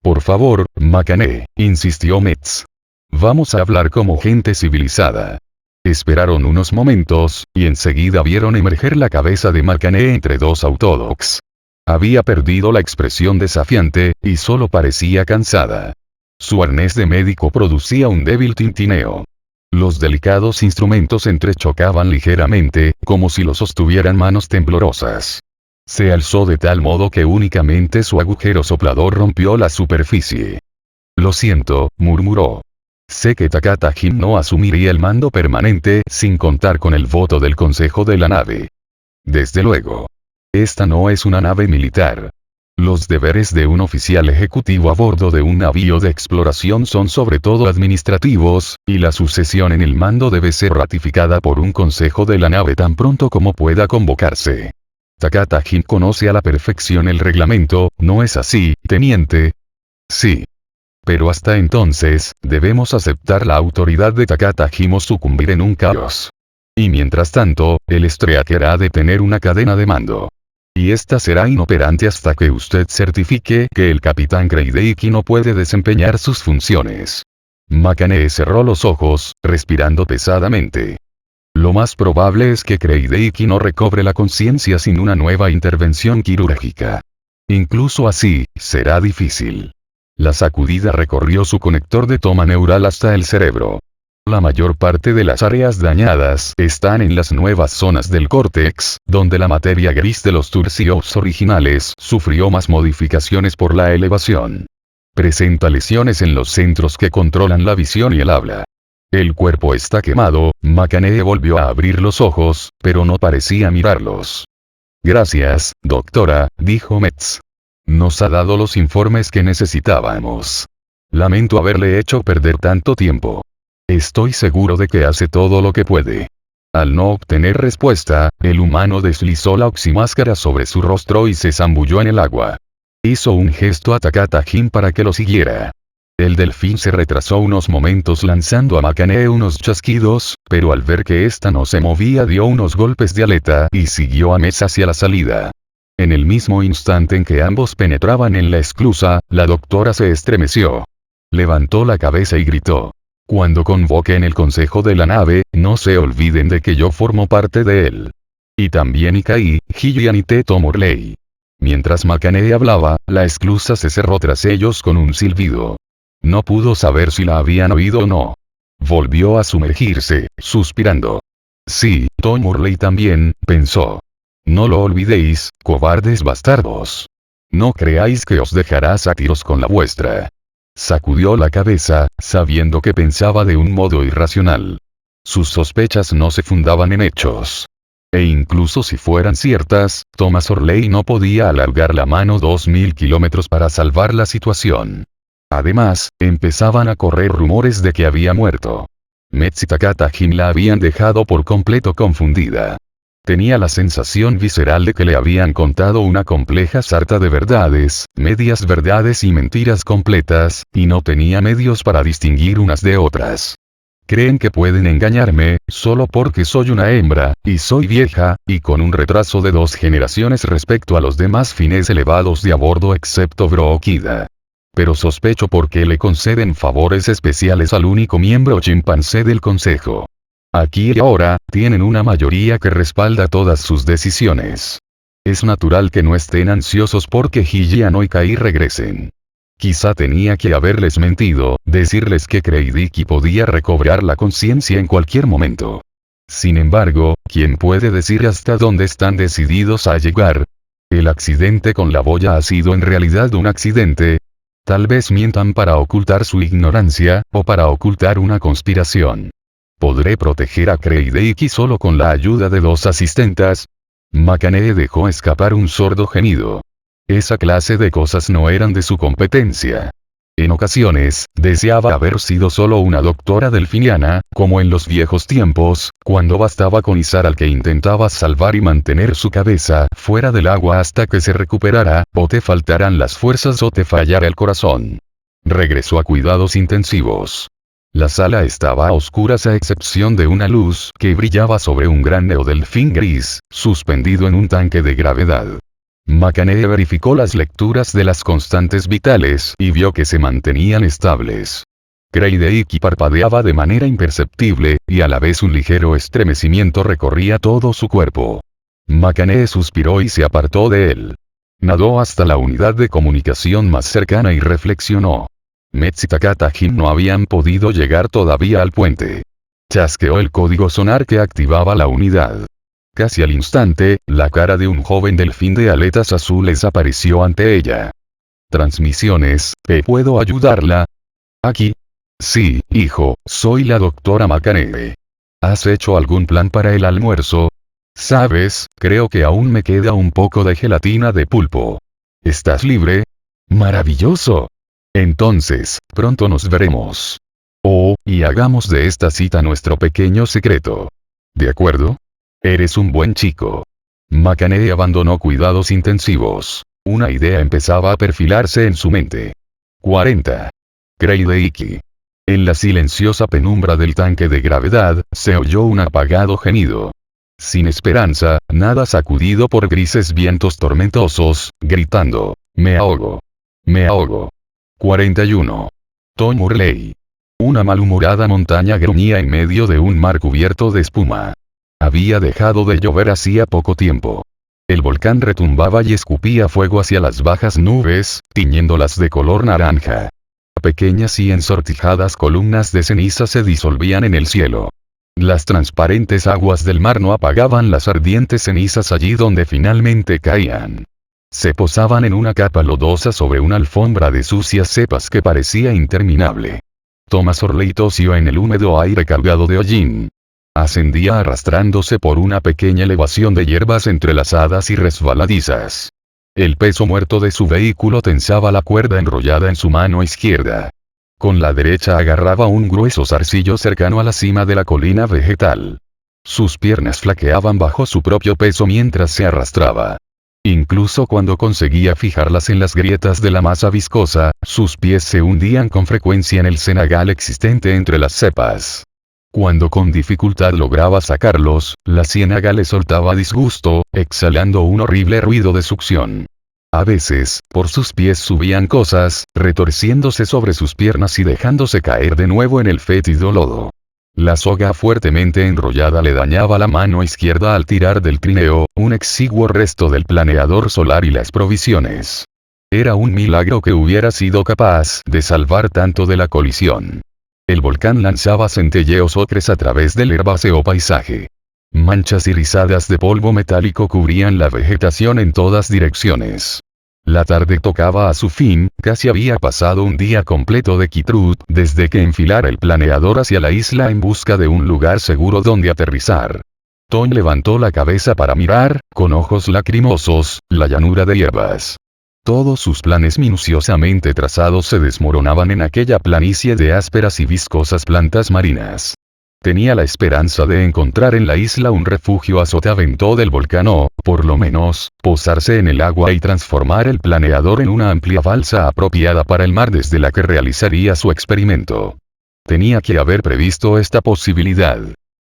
Por favor, Makane, insistió Metz. Vamos a hablar como gente civilizada. Esperaron unos momentos, y enseguida vieron emerger la cabeza de Makane entre 2 autodocs. Había perdido la expresión desafiante, y solo parecía cansada. Su arnés de médico producía un débil tintineo. Los delicados instrumentos entrechocaban ligeramente, como si los sostuvieran manos temblorosas. Se alzó de tal modo que únicamente su agujero soplador rompió la superficie. Lo siento, murmuró. Sé que Takata Jin no asumiría el mando permanente sin contar con el voto del consejo de la nave. Desde luego. Esta no es una nave militar. Los deberes de un oficial ejecutivo a bordo de un navío de exploración son sobre todo administrativos, y la sucesión en el mando debe ser ratificada por un consejo de la nave tan pronto como pueda convocarse. Takata Jin conoce a la perfección el reglamento, ¿no es así, teniente? Sí. Pero hasta entonces, debemos aceptar la autoridad de Takata Jin o sucumbir en un caos. Y mientras tanto, el Streaker ha de tener una cadena de mando. Y esta será inoperante hasta que usted certifique que el capitán Kreideiki no puede desempeñar sus funciones. Makane cerró los ojos, respirando pesadamente. Lo más probable es que Kreideiki no recobre la conciencia sin una nueva intervención quirúrgica. Incluso así, será difícil. La sacudida recorrió su conector de toma neural hasta el cerebro. La mayor parte de las áreas dañadas están en las nuevas zonas del córtex, donde la materia gris de los turcios originales sufrió más modificaciones por la elevación. Presenta lesiones en los centros que controlan la visión y el habla. El cuerpo está quemado. Macanee volvió a abrir los ojos, pero no parecía mirarlos. Gracias, doctora, dijo Metz. Nos ha dado los informes que necesitábamos. Lamento haberle hecho perder tanto tiempo. Estoy seguro de que hace todo lo que puede. Al no obtener respuesta, el humano deslizó la oximáscara sobre su rostro y se zambulló en el agua. Hizo un gesto a Takata-jin para que lo siguiera. El delfín se retrasó unos momentos lanzando a Macanee unos chasquidos, pero al ver que ésta no se movía dio unos golpes de aleta y siguió a Metz hacia la salida. En el mismo instante en que ambos penetraban en la esclusa, la doctora se estremeció. Levantó la cabeza y gritó. Cuando convoquen el consejo de la nave, no se olviden de que yo formo parte de él. Y también Ikai, Hillian y Teto Morley. Mientras Macanee hablaba, la esclusa se cerró tras ellos con un silbido. No pudo saber si la habían oído o no. Volvió a sumergirse, suspirando. Sí, Tom Morley también, pensó. No lo olvidéis, cobardes bastardos. No creáis que os dejarás a tiros con la vuestra. Sacudió la cabeza, sabiendo que pensaba de un modo irracional. Sus sospechas no se fundaban en hechos. E incluso si fueran ciertas, Thomas Orley no podía alargar la mano 2000 kilómetros para salvar la situación. Además, empezaban a correr rumores de que había muerto. Metz y Takata-jin la habían dejado por completo confundida. Tenía la sensación visceral de que le habían contado una compleja sarta de verdades, medias verdades y mentiras completas, y no tenía medios para distinguir unas de otras. Creen que pueden engañarme, solo porque soy una hembra, y soy vieja, y con un retraso de 2 generaciones respecto a los demás fines elevados de a bordo excepto Brooklyn. Pero sospecho por qué le conceden favores especiales al único miembro chimpancé del consejo. Aquí y ahora, tienen una mayoría que respalda todas sus decisiones. Es natural que no estén ansiosos porque Hillian y Kai regresen. Quizá tenía que haberles mentido, decirles que Kreidiki podía recobrar la conciencia en cualquier momento. Sin embargo, ¿quién puede decir hasta dónde están decididos a llegar? ¿El accidente con la boya ha sido en realidad un accidente? Tal vez mientan para ocultar su ignorancia, o para ocultar una conspiración. ¿Podré proteger a Kreidiki solo con la ayuda de 2 asistentas? Macanee dejó escapar un sordo gemido. Esa clase de cosas no eran de su competencia. En ocasiones, deseaba haber sido solo una doctora delfiniana, como en los viejos tiempos, cuando bastaba con izar al que intentaba salvar y mantener su cabeza fuera del agua hasta que se recuperara, o te faltaran las fuerzas o te fallara el corazón. Regresó a cuidados intensivos. La sala estaba a oscuras a excepción de una luz que brillaba sobre un gran neodelfín gris, suspendido en un tanque de gravedad. Macanee verificó las lecturas de las constantes vitales y vio que se mantenían estables. Kreidiki parpadeaba de manera imperceptible, y a la vez un ligero estremecimiento recorría todo su cuerpo. Macanee suspiró y se apartó de él. Nadó hasta la unidad de comunicación más cercana y reflexionó. Metz y Takata-jin no habían podido llegar todavía al puente. Chasqueó el código sonar que activaba la unidad. Casi al instante, la cara de un joven delfín de aletas azules apareció ante ella. Transmisiones, ¿puedo ayudarla? Aquí. Sí, hijo, soy la doctora Macanee. ¿Has hecho algún plan para el almuerzo? Sabes, creo que aún me queda un poco de gelatina de pulpo. ¿Estás libre? Maravilloso. Entonces, pronto nos veremos. Oh, y hagamos de esta cita nuestro pequeño secreto. ¿De acuerdo? Eres un buen chico. Macanee abandonó cuidados intensivos. Una idea empezaba a perfilarse en su mente. 40. Kreidiki. En la silenciosa penumbra del tanque de gravedad, se oyó un apagado gemido. Sin esperanza, nada sacudido por grises vientos tormentosos, gritando, me ahogo. Me ahogo. 41. Tom Morley. Una malhumorada montaña gruñía en medio de un mar cubierto de espuma. Había dejado de llover hacía poco tiempo. El volcán retumbaba y escupía fuego hacia las bajas nubes, tiñéndolas de color naranja. Pequeñas y ensortijadas columnas de ceniza se disolvían en el cielo. Las transparentes aguas del mar no apagaban las ardientes cenizas allí donde finalmente caían. Se posaban en una capa lodosa sobre una alfombra de sucias cepas que parecía interminable. Thomas Orley tosió en el húmedo aire cargado de hollín. Ascendía arrastrándose por una pequeña elevación de hierbas entrelazadas y resbaladizas. El peso muerto de su vehículo tensaba la cuerda enrollada en su mano izquierda. Con la derecha agarraba un grueso zarcillo cercano a la cima de la colina vegetal. Sus piernas flaqueaban bajo su propio peso mientras se arrastraba. Incluso cuando conseguía fijarlas en las grietas de la masa viscosa, sus pies se hundían con frecuencia en el cenagal existente entre las cepas. Cuando con dificultad lograba sacarlos, la ciénaga le soltaba disgusto, exhalando un horrible ruido de succión. A veces, por sus pies subían cosas, retorciéndose sobre sus piernas y dejándose caer de nuevo en el fétido lodo. La soga fuertemente enrollada le dañaba la mano izquierda al tirar del trineo, un exiguo resto del planeador solar y las provisiones. Era un milagro que hubiera sido capaz de salvar tanto de la colisión. El volcán lanzaba centelleos ocres a través del herbáceo paisaje. Manchas irisadas de polvo metálico cubrían la vegetación en todas direcciones. La tarde tocaba a su fin, casi había pasado un día completo de quietud desde que enfilara el planeador hacia la isla en busca de un lugar seguro donde aterrizar. Tom levantó la cabeza para mirar, con ojos lacrimosos, la llanura de hierbas. Todos sus planes minuciosamente trazados se desmoronaban en aquella planicie de ásperas y viscosas plantas marinas. Tenía la esperanza de encontrar en la isla un refugio a sotavento del volcán o, por lo menos, posarse en el agua y transformar el planeador en una amplia balsa apropiada para el mar desde la que realizaría su experimento. Tenía que haber previsto esta posibilidad.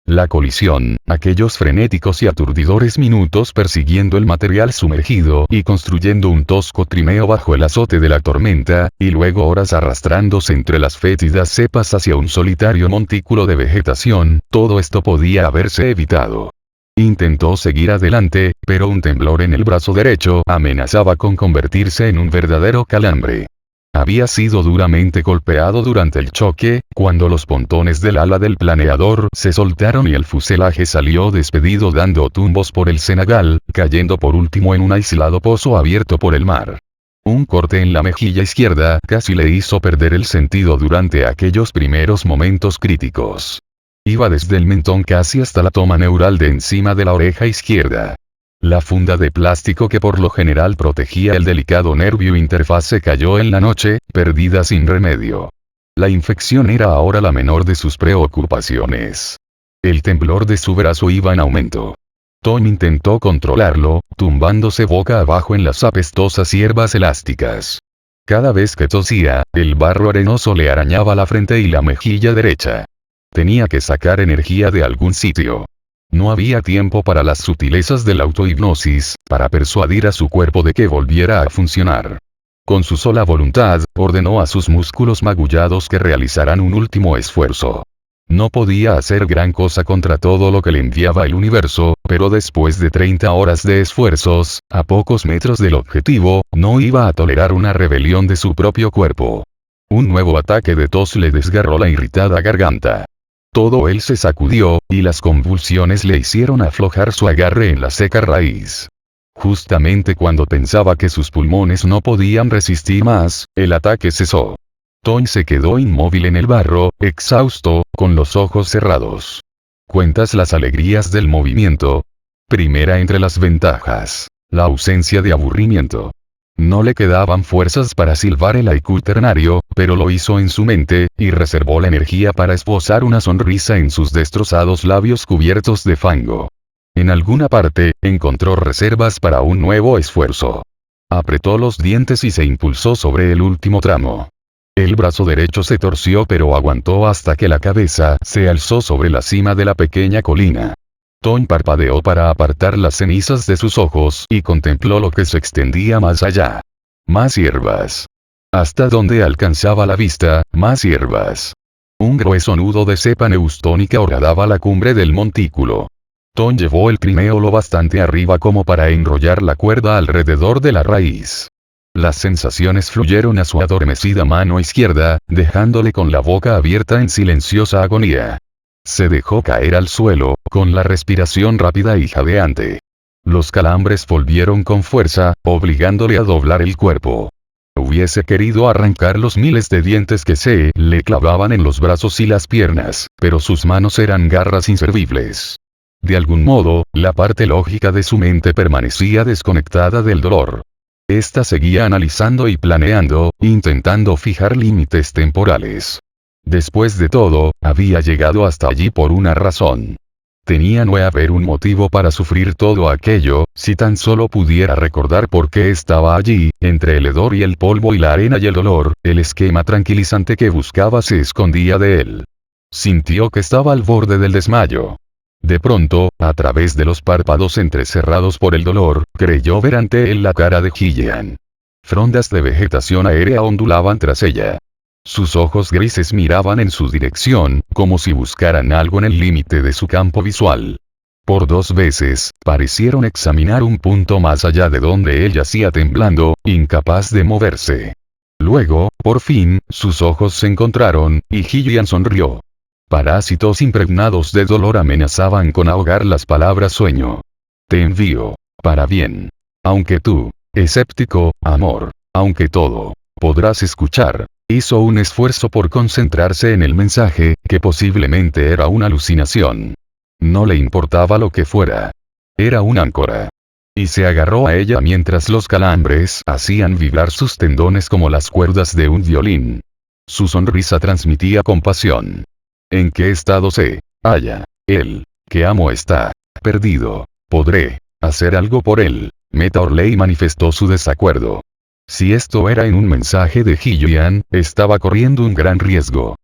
La colisión, aquellos frenéticos y aturdidores minutos persiguiendo el material sumergido y construyendo un tosco trineo bajo el azote de la tormenta, y luego horas arrastrándose entre las fétidas cepas hacia un solitario montículo de vegetación, todo esto podía haberse evitado. Intentó seguir adelante, pero un temblor en el brazo derecho amenazaba con convertirse en un verdadero calambre. Había sido duramente golpeado durante el choque, cuando los pontones del ala del planeador se soltaron y el fuselaje salió despedido dando tumbos por el cenagal, cayendo por último en un aislado pozo abierto por el mar. Un corte en la mejilla izquierda casi le hizo perder el sentido durante aquellos primeros momentos críticos. Iba desde el mentón casi hasta la toma neural de encima de la oreja izquierda. La funda de plástico que por lo general protegía el delicado nervio interfaz se cayó en la noche, perdida sin remedio. La infección era ahora la menor de sus preocupaciones. El temblor de su brazo iba en aumento. Tom intentó controlarlo, tumbándose boca abajo en las apestosas hierbas elásticas. Cada vez que tosía, el barro arenoso le arañaba la frente y la mejilla derecha. Tenía que sacar energía de algún sitio. No había tiempo para las sutilezas de la autohipnosis, para persuadir a su cuerpo de que volviera a funcionar. Con su sola voluntad, ordenó a sus músculos magullados que realizaran un último esfuerzo. No podía hacer gran cosa contra todo lo que le enviaba el universo, pero después de 30 horas de esfuerzos, a pocos metros del objetivo, no iba a tolerar una rebelión de su propio cuerpo. Un nuevo ataque de tos le desgarró la irritada garganta. Todo él se sacudió, y las convulsiones le hicieron aflojar su agarre en la seca raíz. Justamente cuando pensaba que sus pulmones no podían resistir más, el ataque cesó. Tom se quedó inmóvil en el barro, exhausto, con los ojos cerrados. ¿Cuentas las alegrías del movimiento? Primera entre las ventajas: la ausencia de aburrimiento. No le quedaban fuerzas para silbar el haiku ternario, pero lo hizo en su mente, y reservó la energía para esbozar una sonrisa en sus destrozados labios cubiertos de fango. En alguna parte, encontró reservas para un nuevo esfuerzo. Apretó los dientes y se impulsó sobre el último tramo. El brazo derecho se torció pero aguantó hasta que la cabeza se alzó sobre la cima de la pequeña colina. Tom parpadeó para apartar las cenizas de sus ojos y contempló lo que se extendía más allá. Más hierbas. Hasta donde alcanzaba la vista, más hierbas. Un grueso nudo de cepa neustónica horadaba la cumbre del montículo. Tom llevó el trineo lo bastante arriba como para enrollar la cuerda alrededor de la raíz. Las sensaciones fluyeron a su adormecida mano izquierda, dejándole con la boca abierta en silenciosa agonía. Se dejó caer al suelo, con la respiración rápida y jadeante. Los calambres volvieron con fuerza, obligándole a doblar el cuerpo. Hubiese querido arrancar los miles de dientes que se le clavaban en los brazos y las piernas, pero sus manos eran garras inservibles. De algún modo, la parte lógica de su mente permanecía desconectada del dolor. Esta seguía analizando y planeando, intentando fijar límites temporales. Después de todo, había llegado hasta allí por una razón. Tenía no haber un motivo para sufrir todo aquello, si tan solo pudiera recordar por qué estaba allí, entre el hedor y el polvo y la arena y el dolor, el esquema tranquilizante que buscaba se escondía de él. Sintió que estaba al borde del desmayo. De pronto, a través de los párpados entrecerrados por el dolor, creyó ver ante él la cara de Gillian. Frondas de vegetación aérea ondulaban tras ella. Sus ojos grises miraban en su dirección, como si buscaran algo en el límite de su campo visual. Por 2 veces, parecieron examinar un punto más allá de donde él yacía temblando, incapaz de moverse. Luego, por fin, sus ojos se encontraron, y Gillian sonrió. Parásitos impregnados de dolor amenazaban con ahogar las palabras sueño. Te envío. Para bien. Aunque tú, escéptico, amor, aunque todo, podrás escuchar. Hizo un esfuerzo por concentrarse en el mensaje, que posiblemente era una alucinación. No le importaba lo que fuera. Era un áncora. Y se agarró a ella mientras los calambres hacían vibrar sus tendones como las cuerdas de un violín. Su sonrisa transmitía compasión. ¿En qué estado se halla él? Que amo está perdido. Podré hacer algo por él. Meta Orley manifestó su desacuerdo. Si esto era en un mensaje de Gillian, estaba corriendo un gran riesgo.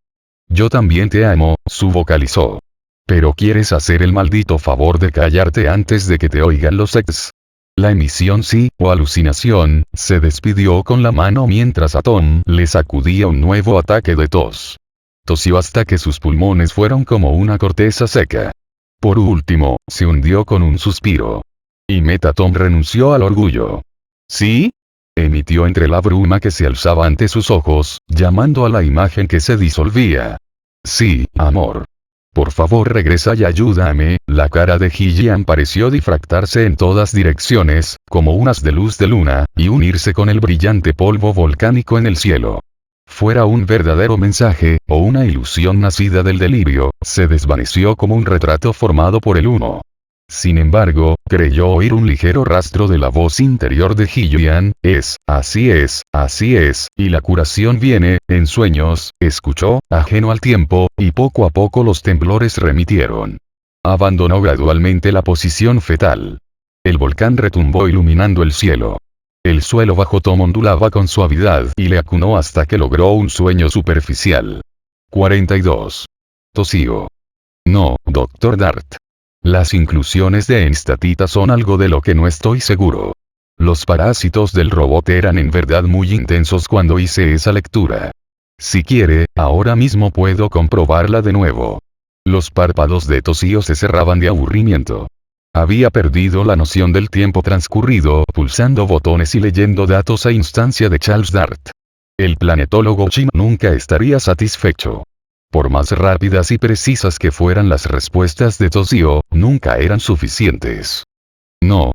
Yo también te amo, su vocalizó. Pero quieres hacer el maldito favor de callarte antes de que te oigan los ex. La emisión sí, o alucinación, se despidió con la mano mientras a Tom le sacudía un nuevo ataque de tos. Tosió hasta que sus pulmones fueron como una corteza seca. Por último, se hundió con un suspiro. Y Tom renunció al orgullo. ¿Sí? Emitió entre la bruma que se alzaba ante sus ojos, llamando a la imagen que se disolvía. Sí, amor. Por favor regresa y ayúdame. La cara de Gillian pareció difractarse en todas direcciones, como un haz de luz de luna, y unirse con el brillante polvo volcánico en el cielo. Fuera un verdadero mensaje, o una ilusión nacida del delirio, se desvaneció como un retrato formado por el humo. Sin embargo, creyó oír un ligero rastro de la voz interior de Gillian, así es, y la curación viene, en sueños, escuchó, ajeno al tiempo, y poco a poco los temblores remitieron. Abandonó gradualmente la posición fetal. El volcán retumbó iluminando el cielo. El suelo bajo Tom ondulaba con suavidad y le acunó hasta que logró un sueño superficial. 42. Tosío. No, Dr. Dart. Las inclusiones de enstatita son algo de lo que no estoy seguro. Los parásitos del robot eran en verdad muy intensos cuando hice esa lectura. Si quiere, ahora mismo puedo comprobarla de nuevo. Los párpados de Tosío se cerraban de aburrimiento. Había perdido la noción del tiempo transcurrido pulsando botones y leyendo datos a instancia de Charles Dart. El planetólogo chino nunca estaría satisfecho. Por más rápidas y precisas que fueran las respuestas de Tosío, nunca eran suficientes. No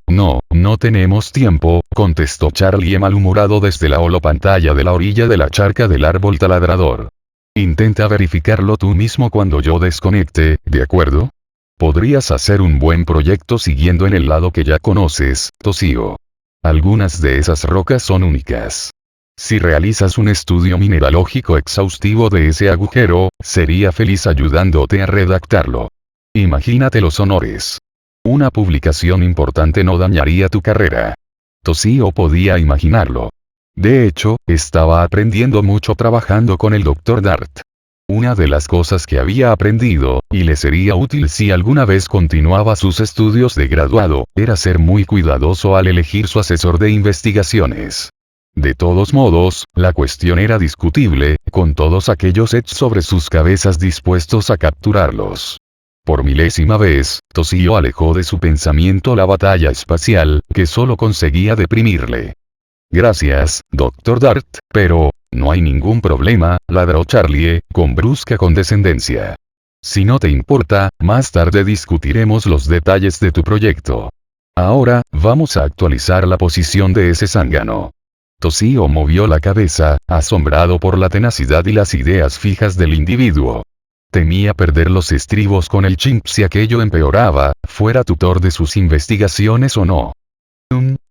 tenemos tiempo, contestó Charlie malhumorado desde la holopantalla de la orilla de la charca del árbol taladrador. Intenta verificarlo tú mismo cuando yo desconecte, ¿de acuerdo? Podrías hacer un buen proyecto siguiendo en el lado que ya conoces, Tosío. Algunas de esas rocas son únicas. Si realizas un estudio mineralógico exhaustivo de ese agujero, sería feliz ayudándote a redactarlo. Imagínate los honores. Una publicación importante no dañaría tu carrera. Tosío podía imaginarlo. De hecho, estaba aprendiendo mucho trabajando con el Dr. Dart. Una de las cosas que había aprendido, y le sería útil si alguna vez continuaba sus estudios de graduado, era ser muy cuidadoso al elegir su asesor de investigaciones. De todos modos, la cuestión era discutible, con todos aquellos hechos sobre sus cabezas dispuestos a capturarlos. Por milésima vez, Toshio alejó de su pensamiento la batalla espacial, que solo conseguía deprimirle. Gracias, Dr. Dart, pero, no hay ningún problema, ladró Charlie, con brusca condescendencia. Si no te importa, más tarde discutiremos los detalles de tu proyecto. Ahora, vamos a actualizar la posición de ese zángano. Toshio movió la cabeza, asombrado por la tenacidad y las ideas fijas del individuo. Temía perder los estribos con el chimp si aquello empeoraba, fuera tutor de sus investigaciones o no.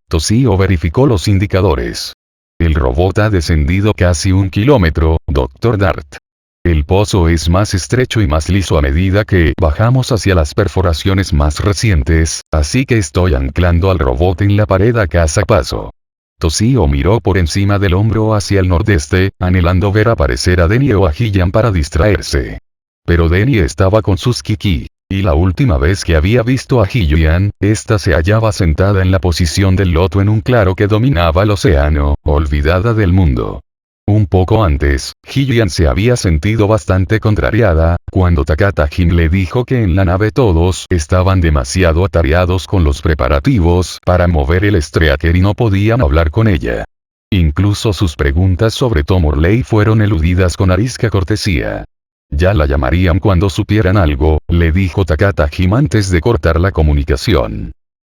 Toshio verificó los indicadores. El robot ha descendido casi 1 kilómetro, Dr. Dart. El pozo es más estrecho y más liso a medida que bajamos hacia las perforaciones más recientes, así que estoy anclando al robot en la pared a cada paso. Toshio miró por encima del hombro hacia el nordeste, anhelando ver aparecer a Denny o a Hillian para distraerse. Pero Denny estaba con sus Kiki. Y la última vez que había visto a Hillian, ésta se hallaba sentada en la posición del loto en un claro que dominaba el océano, olvidada del mundo. Un poco antes, Hillian se había sentido bastante contrariada, cuando Takata Jin le dijo que en la nave todos estaban demasiado atareados con los preparativos para mover el Streaker y no podían hablar con ella. Incluso sus preguntas sobre Tom Morley fueron eludidas con arisca cortesía. Ya la llamarían cuando supieran algo, le dijo Takata Jin antes de cortar la comunicación.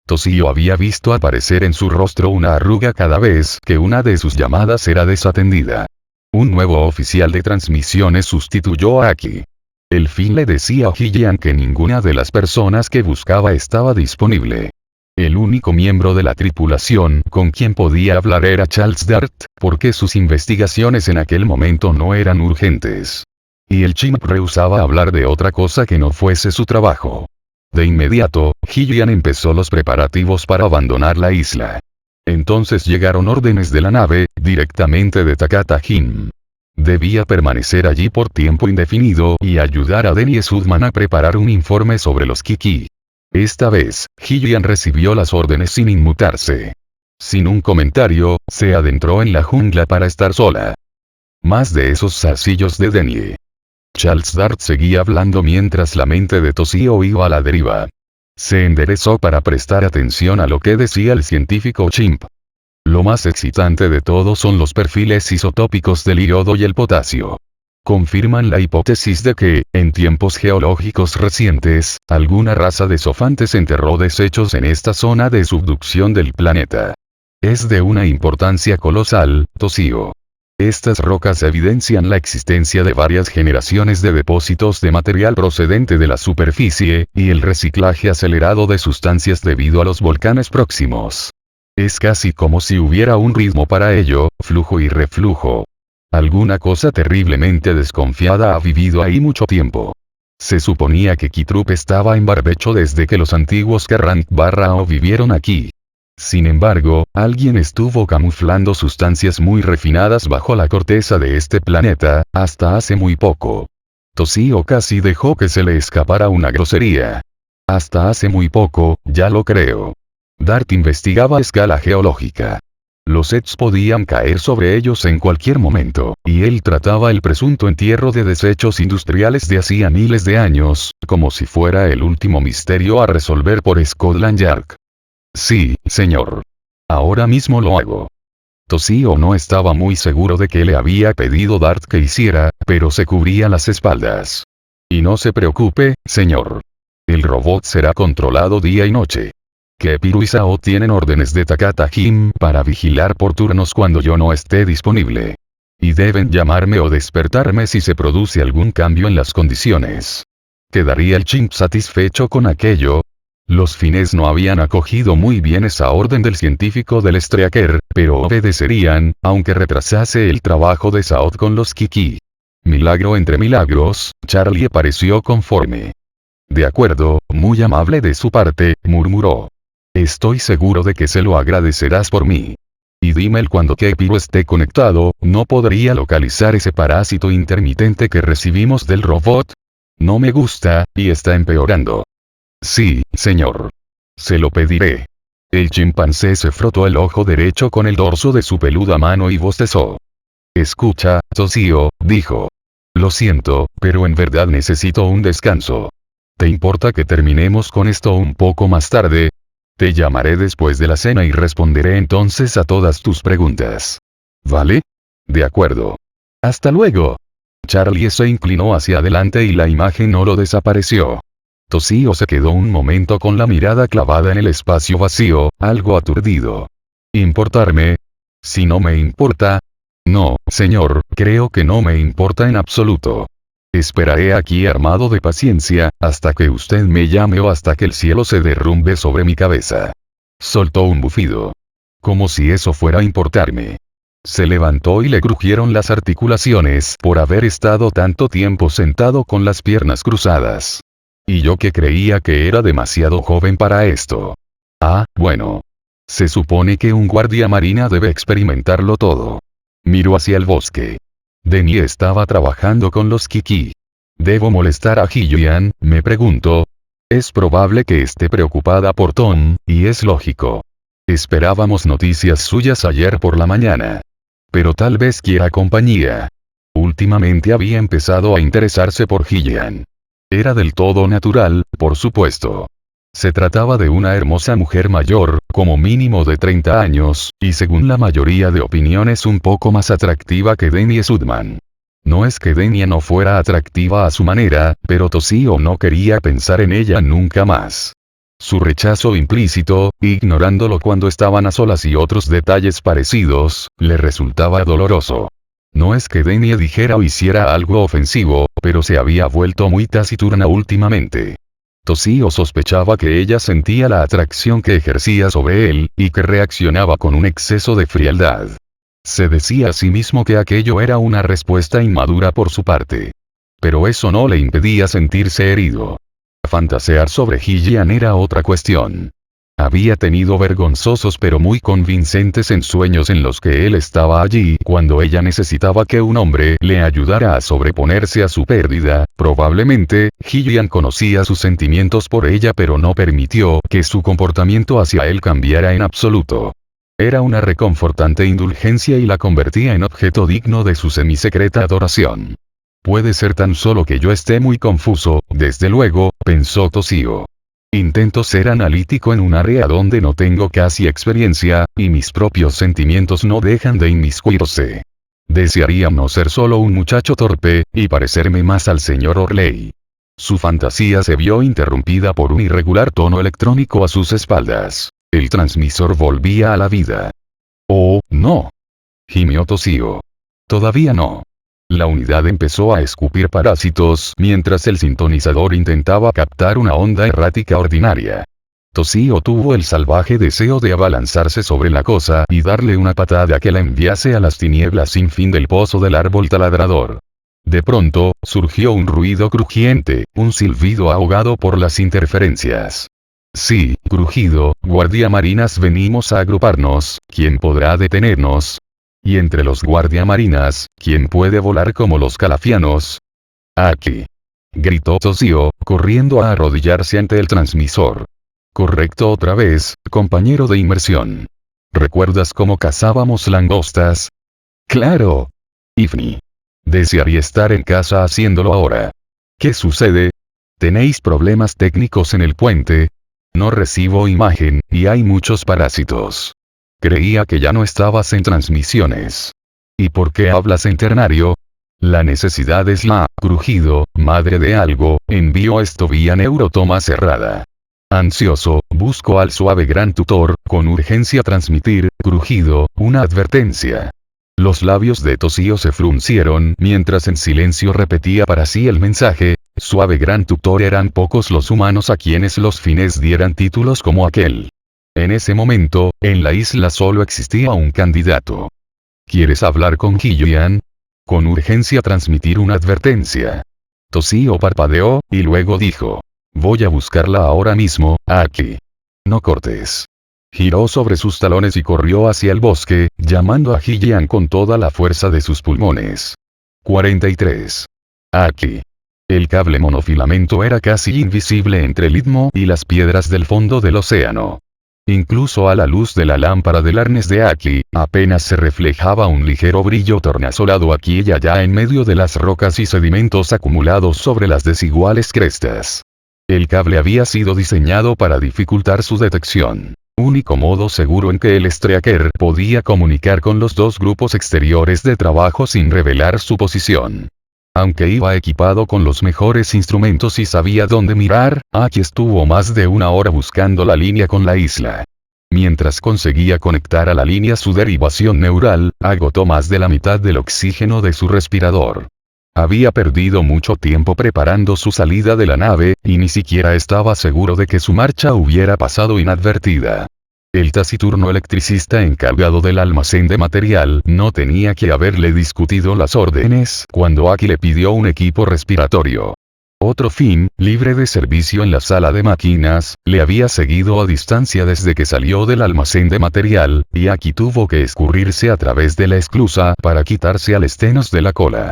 Toshio había visto aparecer en su rostro una arruga cada vez que una de sus llamadas era desatendida. Un nuevo oficial de transmisiones sustituyó a Aki. El fin le decía a Hillian que ninguna de las personas que buscaba estaba disponible. El único miembro de la tripulación con quien podía hablar era Charles Dart, porque sus investigaciones en aquel momento no eran urgentes. Y el chimp rehusaba hablar de otra cosa que no fuese su trabajo. De inmediato, Hillian empezó los preparativos para abandonar la isla. Entonces llegaron órdenes de la nave, directamente de Takata Jin. Debía permanecer allí por tiempo indefinido y ayudar a Denny Sudman a preparar un informe sobre los Kiki. Esta vez, Hillian recibió las órdenes sin inmutarse. Sin un comentario, se adentró en la jungla para estar sola. Más de esos zarcillos de Denny. Charles Dart seguía hablando mientras la mente de Toshio iba a la deriva. Se enderezó para prestar atención a lo que decía el científico chimp. Lo más excitante de todo son los perfiles isotópicos del iodo y el potasio. Confirman la hipótesis de que, en tiempos geológicos recientes, alguna raza de zofantes enterró desechos en esta zona de subducción del planeta. Es de una importancia colosal, Toshio. Estas rocas evidencian la existencia de varias generaciones de depósitos de material procedente de la superficie, y el reciclaje acelerado de sustancias debido a los volcanes próximos. Es casi como si hubiera un ritmo para ello, flujo y reflujo. Alguna cosa terriblemente desconfiada ha vivido ahí mucho tiempo. Se suponía que Kitrup estaba en barbecho desde que los antiguos Karrant-o vivieron aquí. Sin embargo, alguien estuvo camuflando sustancias muy refinadas bajo la corteza de este planeta, hasta hace muy poco. Toshio casi dejó que se le escapara una grosería. Hasta hace muy poco, ya lo creo. Dart investigaba a escala geológica. Los Eds podían caer sobre ellos en cualquier momento, y él trataba el presunto entierro de desechos industriales de hacía miles de años, como si fuera el último misterio a resolver por Scotland Yard. Sí, señor. Ahora mismo lo hago. Toshio no estaba muy seguro de qué le había pedido Dart que hiciera, pero se cubría las espaldas. Y no se preocupe, señor. El robot será controlado día y noche. Kepiru y Sao tienen órdenes de Takata Jin para vigilar por turnos cuando yo no esté disponible. Y deben llamarme o despertarme si se produce algún cambio en las condiciones. ¿Quedaría el chimp satisfecho con aquello? Los Fines no habían acogido muy bien esa orden del científico del Streaker, pero obedecerían, aunque retrasase el trabajo de Sao con los Kiki. Milagro entre milagros, Charlie pareció conforme. De acuerdo, muy amable de su parte, murmuró. Estoy seguro de que se lo agradecerás por mí. Y dime cuando Kepiru esté conectado, ¿no podría localizar ese parásito intermitente que recibimos del robot? No me gusta, y está empeorando. Sí, señor. Se lo pediré. El chimpancé se frotó el ojo derecho con el dorso de su peluda mano y bostezó. Escucha, Toshio, dijo. Lo siento, pero en verdad necesito un descanso. ¿Te importa que terminemos con esto un poco más tarde? Te llamaré después de la cena y responderé entonces a todas tus preguntas. ¿Vale? De acuerdo. Hasta luego. Charlie se inclinó hacia adelante y la imagen no lo desapareció. Toshio se quedó un momento con la mirada clavada en el espacio vacío, algo aturdido. ¿Importarme? Si no me importa. No, señor, creo que no me importa en absoluto. Esperaré aquí armado de paciencia, hasta que usted me llame o hasta que el cielo se derrumbe sobre mi cabeza. Soltó un bufido. Como si eso fuera a importarme. Se levantó y le crujieron las articulaciones por haber estado tanto tiempo sentado con las piernas cruzadas. Y yo que creía que era demasiado joven para esto. Ah, bueno. Se supone que un guardia marina debe experimentarlo todo. Miró hacia el bosque. Denny estaba trabajando con los Kiki. ¿Debo molestar a Hillian?, me preguntó. Es probable que esté preocupada por Tom, y es lógico. Esperábamos noticias suyas ayer por la mañana. Pero tal vez quiera compañía. Últimamente había empezado a interesarse por Hillian. Era del todo natural, por supuesto. Se trataba de una hermosa mujer mayor, como mínimo de 30 años, y según la mayoría de opiniones un poco más atractiva que Denny Sudman. No es que Denny no fuera atractiva a su manera, pero Toshio no quería pensar en ella nunca más. Su rechazo implícito, ignorándolo cuando estaban a solas y otros detalles parecidos, le resultaba doloroso. No es que Denny dijera o hiciera algo ofensivo, pero se había vuelto muy taciturna últimamente. Toshio sospechaba que ella sentía la atracción que ejercía sobre él, y que reaccionaba con un exceso de frialdad. Se decía a sí mismo que aquello era una respuesta inmadura por su parte. Pero eso no le impedía sentirse herido. Fantasear sobre Hillian era otra cuestión. Había tenido vergonzosos pero muy convincentes ensueños en los que él estaba allí cuando ella necesitaba que un hombre le ayudara a sobreponerse a su pérdida. Probablemente, Hillian conocía sus sentimientos por ella pero no permitió que su comportamiento hacia él cambiara en absoluto. Era una reconfortante indulgencia y la convertía en objeto digno de su semisecreta adoración. Puede ser tan solo que yo esté muy confuso, desde luego, pensó Toshio. Intento ser analítico en un área donde no tengo casi experiencia, y mis propios sentimientos no dejan de inmiscuirse. Desearía no ser solo un muchacho torpe, y parecerme más al señor Orley. Su fantasía se vio interrumpida por un irregular tono electrónico a sus espaldas. El transmisor volvía a la vida. Oh, no. Gimió Toshio. Todavía no. La unidad empezó a escupir parásitos mientras el sintonizador intentaba captar una onda errática ordinaria. Toshio tuvo el salvaje deseo de abalanzarse sobre la cosa y darle una patada que la enviase a las tinieblas sin fin del pozo del árbol taladrador. De pronto, surgió un ruido crujiente, un silbido ahogado por las interferencias. Sí, crujido, guardiamarinas, venimos a agruparnos, ¿quién podrá detenernos? Y entre los guardiamarinas, ¿quién puede volar como los calafianos? Aquí. Gritó Toshio, corriendo a arrodillarse ante el transmisor. Correcto otra vez, compañero de inmersión. ¿Recuerdas cómo cazábamos langostas? Claro. Ifni. Desearía estar en casa haciéndolo ahora. ¿Qué sucede? ¿Tenéis problemas técnicos en el puente? No recibo imagen, y hay muchos parásitos. Creía que ya no estabas en transmisiones. ¿Y por qué hablas en ternario? La necesidad es la, crujido, madre de algo, envío esto vía neurotoma cerrada. Ansioso, busco al suave gran tutor, con urgencia transmitir, crujido, una advertencia. Los labios de Toshio se fruncieron mientras en silencio repetía para sí el mensaje. Suave gran tutor, eran pocos los humanos a quienes los fines dieran títulos como aquel. En ese momento, en la isla solo existía un candidato. ¿Quieres hablar con Hillian? Con urgencia transmitir una advertencia. Toshio parpadeó, y luego dijo. Voy a buscarla ahora mismo, aquí. No cortes. Giró sobre sus talones y corrió hacia el bosque, llamando a Hillian con toda la fuerza de sus pulmones. 43. Aquí. El cable monofilamento era casi invisible entre el istmo y las piedras del fondo del océano. Incluso a la luz de la lámpara del arnés de Aki, apenas se reflejaba un ligero brillo tornasolado aquí y allá en medio de las rocas y sedimentos acumulados sobre las desiguales crestas. El cable había sido diseñado para dificultar su detección. Único modo seguro en que el Streaker podía comunicar con los dos grupos exteriores de trabajo sin revelar su posición. Aunque iba equipado con los mejores instrumentos y sabía dónde mirar, Aki estuvo más de una hora buscando la línea con la isla. Mientras conseguía conectar a la línea su derivación neural, agotó más de la mitad del oxígeno de su respirador. Había perdido mucho tiempo preparando su salida de la nave, y ni siquiera estaba seguro de que su marcha hubiera pasado inadvertida. El taciturno electricista encargado del almacén de material no tenía que haberle discutido las órdenes cuando Aki le pidió un equipo respiratorio. Otro Finn, libre de servicio en la sala de máquinas, le había seguido a distancia desde que salió del almacén de material, y Aki tuvo que escurrirse a través de la esclusa para quitarse al estenos de la cola.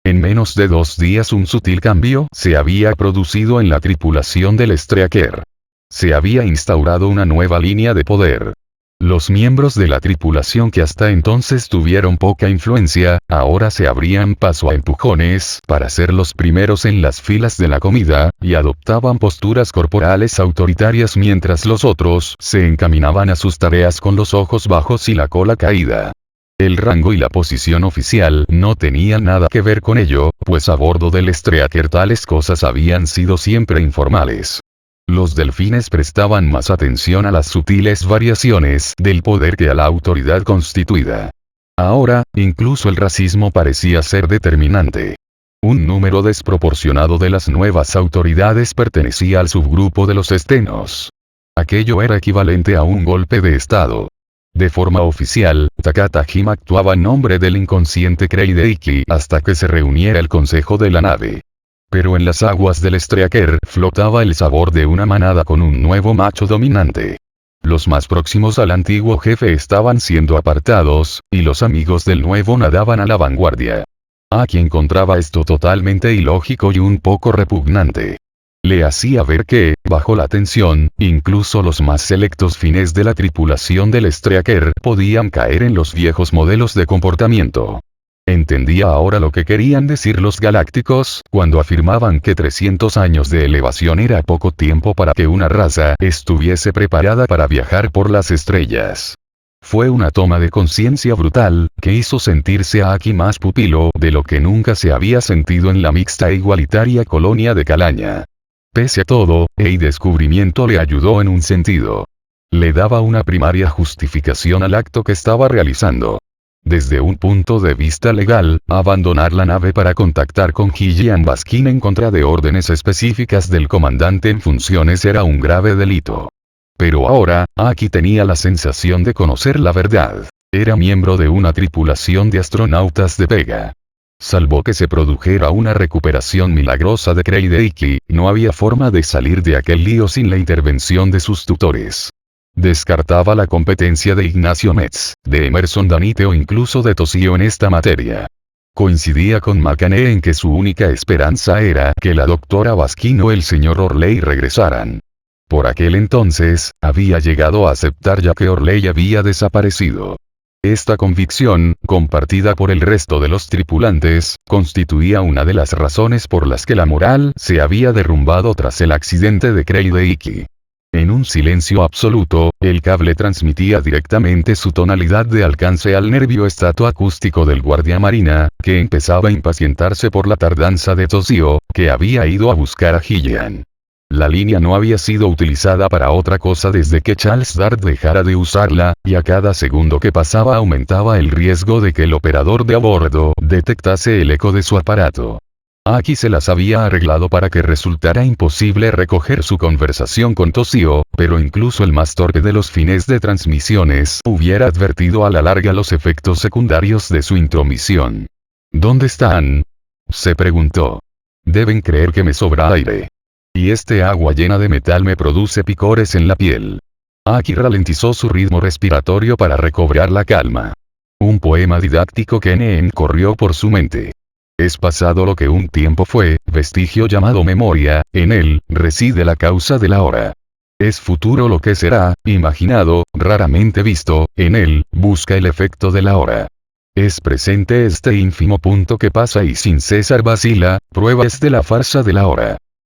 En menos de 2 días un sutil cambio se había producido en la tripulación del Streaker. Se había instaurado una nueva línea de poder. Los miembros de la tripulación que hasta entonces tuvieron poca influencia, ahora se abrían paso a empujones para ser los primeros en las filas de la comida, y adoptaban posturas corporales autoritarias mientras los otros se encaminaban a sus tareas con los ojos bajos y la cola caída. El rango y la posición oficial no tenían nada que ver con ello, pues a bordo del Streaker tales cosas habían sido siempre informales. Los delfines prestaban más atención a las sutiles variaciones del poder que a la autoridad constituida. Ahora, incluso el racismo parecía ser determinante. Un número desproporcionado de las nuevas autoridades pertenecía al subgrupo de los estenos. Aquello era equivalente a un golpe de estado. De forma oficial, Takata Jim actuaba en nombre del inconsciente Kreideiki hasta que se reuniera el consejo de la nave. Pero en las aguas del Streaker flotaba el sabor de una manada con un nuevo macho dominante. Los más próximos al antiguo jefe estaban siendo apartados, y los amigos del nuevo nadaban a la vanguardia. Aki encontraba esto totalmente ilógico y un poco repugnante. Le hacía ver que, bajo la tensión, incluso los más selectos fines de la tripulación del Streaker podían caer en los viejos modelos de comportamiento. Entendía ahora lo que querían decir los galácticos, cuando afirmaban que 300 años de elevación era poco tiempo para que una raza estuviese preparada para viajar por las estrellas. Fue una toma de conciencia brutal, que hizo sentirse a Aki más pupilo de lo que nunca se había sentido en la mixta e igualitaria colonia de Calaña. Pese a todo, el descubrimiento le ayudó en un sentido. Le daba una primaria justificación al acto que estaba realizando. Desde un punto de vista legal, abandonar la nave para contactar con Gillian Baskin en contra de órdenes específicas del comandante en funciones era un grave delito. Pero ahora, Aki tenía la sensación de conocer la verdad. Era miembro de una tripulación de astronautas de Vega. Salvo que se produjera una recuperación milagrosa de Kreideiki, no había forma de salir de aquel lío sin la intervención de sus tutores. Descartaba la competencia de Ignacio Metz, de Emerson Danite o incluso de Toshio en esta materia. Coincidía con Makane en que su única esperanza era que la doctora Baskin o el señor Orley regresaran. Por aquel entonces, había llegado a aceptar ya que Orley había desaparecido. Esta convicción, compartida por el resto de los tripulantes, constituía una de las razones por las que la moral se había derrumbado tras el accidente de Kreideiki. En un silencio absoluto, el cable transmitía directamente su tonalidad de alcance al nervio estatoacústico del guardia marina, que empezaba a impacientarse por la tardanza de Toshio, que había ido a buscar a Gillian. La línea no había sido utilizada para otra cosa desde que Charles Dart dejara de usarla, y a cada segundo que pasaba aumentaba el riesgo de que el operador de a bordo detectase el eco de su aparato. Aki se las había arreglado para que resultara imposible recoger su conversación con Toshio, pero incluso el más torpe de los fines de transmisiones hubiera advertido a la larga los efectos secundarios de su intromisión. ¿Dónde están?, se preguntó. Deben creer que me sobra aire. Y este agua llena de metal me produce picores en la piel. Aki ralentizó su ritmo respiratorio para recobrar la calma. Un poema didáctico que corrió por su mente. Es pasado lo que un tiempo fue, vestigio llamado memoria, en él reside la causa de la hora. Es futuro lo que será, imaginado, raramente visto, en él busca el efecto de la hora. Es presente este ínfimo punto que pasa y sin cesar vacila, prueba es de la farsa de la hora.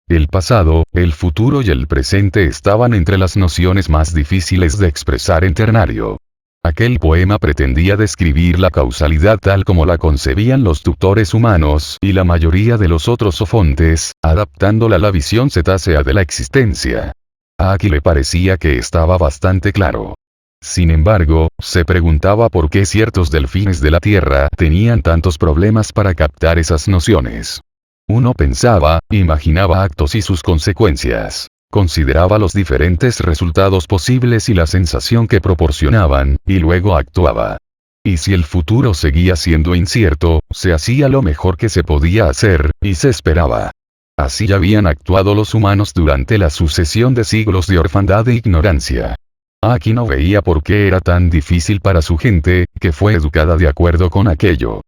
El pasado, el futuro y el presente estaban entre las nociones más difíciles de expresar en ternario. Aquel poema pretendía describir la causalidad tal como la concebían los tutores humanos y la mayoría de los otros sofontes, adaptándola a la visión cetácea de la existencia. A Aki le parecía que estaba bastante claro. Sin embargo, se preguntaba por qué ciertos delfines de la Tierra tenían tantos problemas para captar esas nociones. Uno pensaba, imaginaba actos y sus consecuencias. Consideraba los diferentes resultados posibles y la sensación que proporcionaban, y luego actuaba. Y si el futuro seguía siendo incierto, se hacía lo mejor que se podía hacer, y se esperaba. Así habían actuado los humanos durante la sucesión de siglos de orfandad e ignorancia. Aki no veía por qué era tan difícil para su gente, que fue educada de acuerdo con aquello.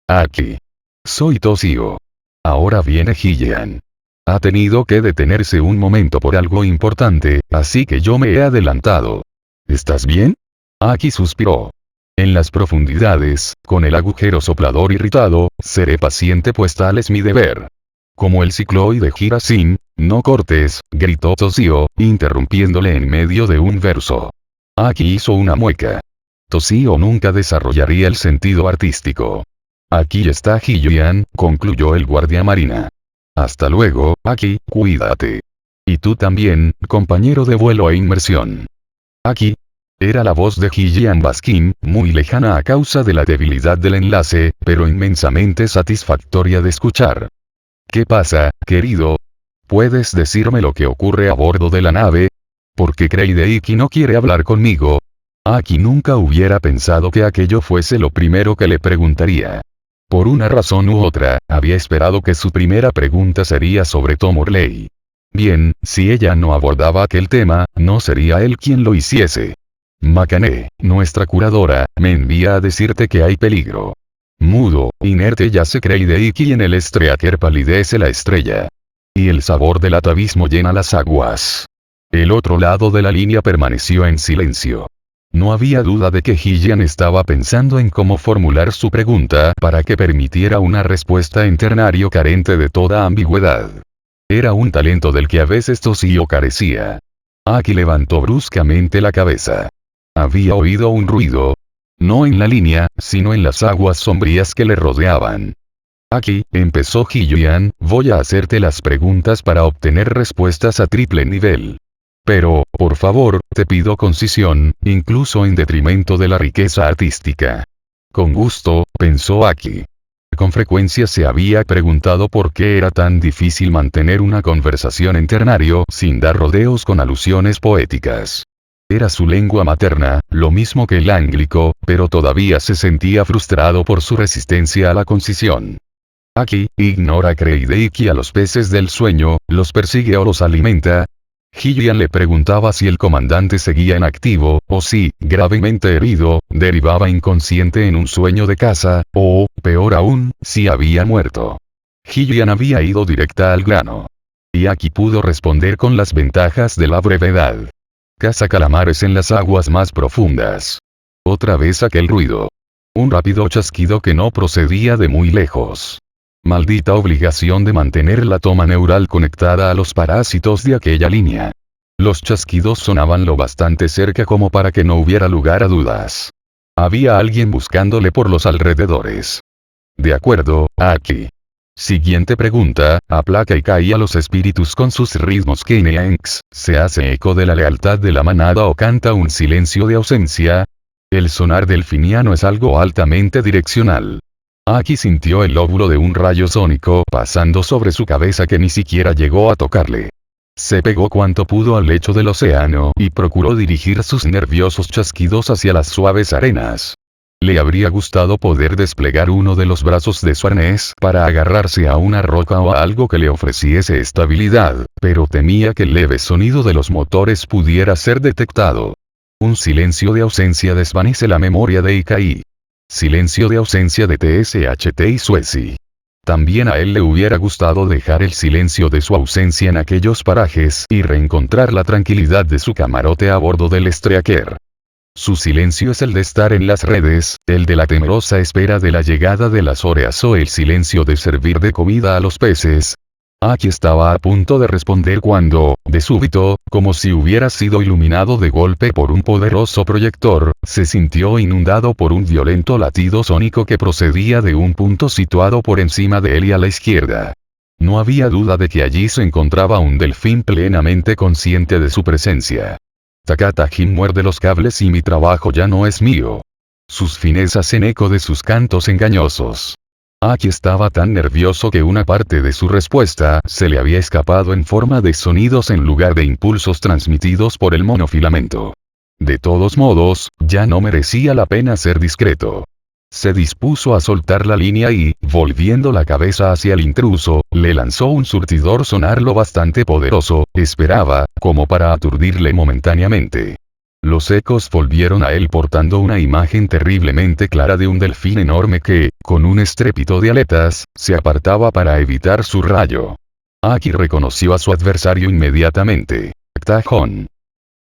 Aki. Soy Toshio. Ahora viene Hillian. Ha tenido que detenerse un momento por algo importante, así que yo me he adelantado. ¿Estás bien? Aki suspiró. En las profundidades, con el agujero soplador irritado, seré paciente pues tal es mi deber. Como el cicloide gira sin, no cortes, gritó Toshio, interrumpiéndole en medio de un verso. Aki hizo una mueca. Toshio nunca desarrollaría el sentido artístico. Aquí está Hillian, concluyó el guardia marina. Hasta luego, Aki, cuídate. Y tú también, compañero de vuelo e inmersión. Aki. Era la voz de Hillian Baskin, muy lejana a causa de la debilidad del enlace, pero inmensamente satisfactoria de escuchar. ¿Qué pasa, querido? ¿Puedes decirme lo que ocurre a bordo de la nave? ¿Por qué Kreideiki no quiere hablar conmigo? Aki nunca hubiera pensado que aquello fuese lo primero que le preguntaría. Por una razón u otra, había esperado que su primera pregunta sería sobre Tom Morley. Bien, si ella no abordaba aquel tema, no sería él quien lo hiciese. Makane, nuestra curadora, me envía a decirte que hay peligro. Mudo, inerte yace Kreideiki y en el estreaker palidece la estrella. Y el sabor del atavismo llena las aguas. El otro lado de la línea permaneció en silencio. No había duda de que Hillian estaba pensando en cómo formular su pregunta para que permitiera una respuesta en ternario carente de toda ambigüedad. Era un talento del que a veces Toshio carecía. Aki levantó bruscamente la cabeza. Había oído un ruido. No en la línea, sino en las aguas sombrías que le rodeaban. Aki, empezó Hillian, voy a hacerte las preguntas para obtener respuestas a triple nivel. Pero, por favor, te pido concisión, incluso en detrimento de la riqueza artística. Con gusto, pensó Aki. Con frecuencia se había preguntado por qué era tan difícil mantener una conversación en ternario sin dar rodeos con alusiones poéticas. Era su lengua materna, lo mismo que el ánglico, pero todavía se sentía frustrado por su resistencia a la concisión. Aki, ignora Kreideiki a los peces del sueño, los persigue o los alimenta. Hillian le preguntaba si el comandante seguía en activo, o si, gravemente herido, derivaba inconsciente en un sueño de caza, o, peor aún, si había muerto. Hillian había ido directa al grano. Y Aki pudo responder con las ventajas de la brevedad. Caza calamares en las aguas más profundas. Otra vez aquel ruido. Un rápido chasquido que no procedía de muy lejos. Maldita obligación de mantener la toma neural conectada a los parásitos de aquella línea. Los chasquidos sonaban lo bastante cerca como para que no hubiera lugar a dudas. Había alguien buscándole por los alrededores. De acuerdo, Aki. Siguiente pregunta, aplaca y cae a los espíritus con sus ritmos Keneanx, se hace eco de la lealtad de la manada o canta un silencio de ausencia. El sonar delfiniano es algo altamente direccional. Aki sintió el lóbulo de un rayo sónico pasando sobre su cabeza que ni siquiera llegó a tocarle. Se pegó cuanto pudo al lecho del océano y procuró dirigir sus nerviosos chasquidos hacia las suaves arenas. Le habría gustado poder desplegar uno de los brazos de su arnés para agarrarse a una roca o a algo que le ofreciese estabilidad, pero temía que el leve sonido de los motores pudiera ser detectado. Un silencio de ausencia desvanece la memoria de Ikai. Silencio de ausencia de TSHT y Suezi. También a él le hubiera gustado dejar el silencio de su ausencia en aquellos parajes y reencontrar la tranquilidad de su camarote a bordo del Streaker. Su silencio es el de estar en las redes, el de la temerosa espera de la llegada de las oreas o el silencio de servir de comida a los peces. Aki estaba a punto de responder cuando, de súbito, como si hubiera sido iluminado de golpe por un poderoso proyector, se sintió inundado por un violento latido sónico que procedía de un punto situado por encima de él y a la izquierda. No había duda de que allí se encontraba un delfín plenamente consciente de su presencia. Takata-jin muerde los cables y mi trabajo ya no es mío. Sus finezas hacen eco de sus cantos engañosos. Aki estaba tan nervioso que una parte de su respuesta se le había escapado en forma de sonidos en lugar de impulsos transmitidos por el monofilamento. De todos modos, ya no merecía la pena ser discreto. Se dispuso a soltar la línea y, volviendo la cabeza hacia el intruso, le lanzó un surtidor sonar lo bastante poderoso, esperaba, como para aturdirle momentáneamente. Los ecos volvieron a él portando una imagen terriblemente clara de un delfín enorme que, con un estrépito de aletas, se apartaba para evitar su rayo. Aki reconoció a su adversario inmediatamente. Takata-jin.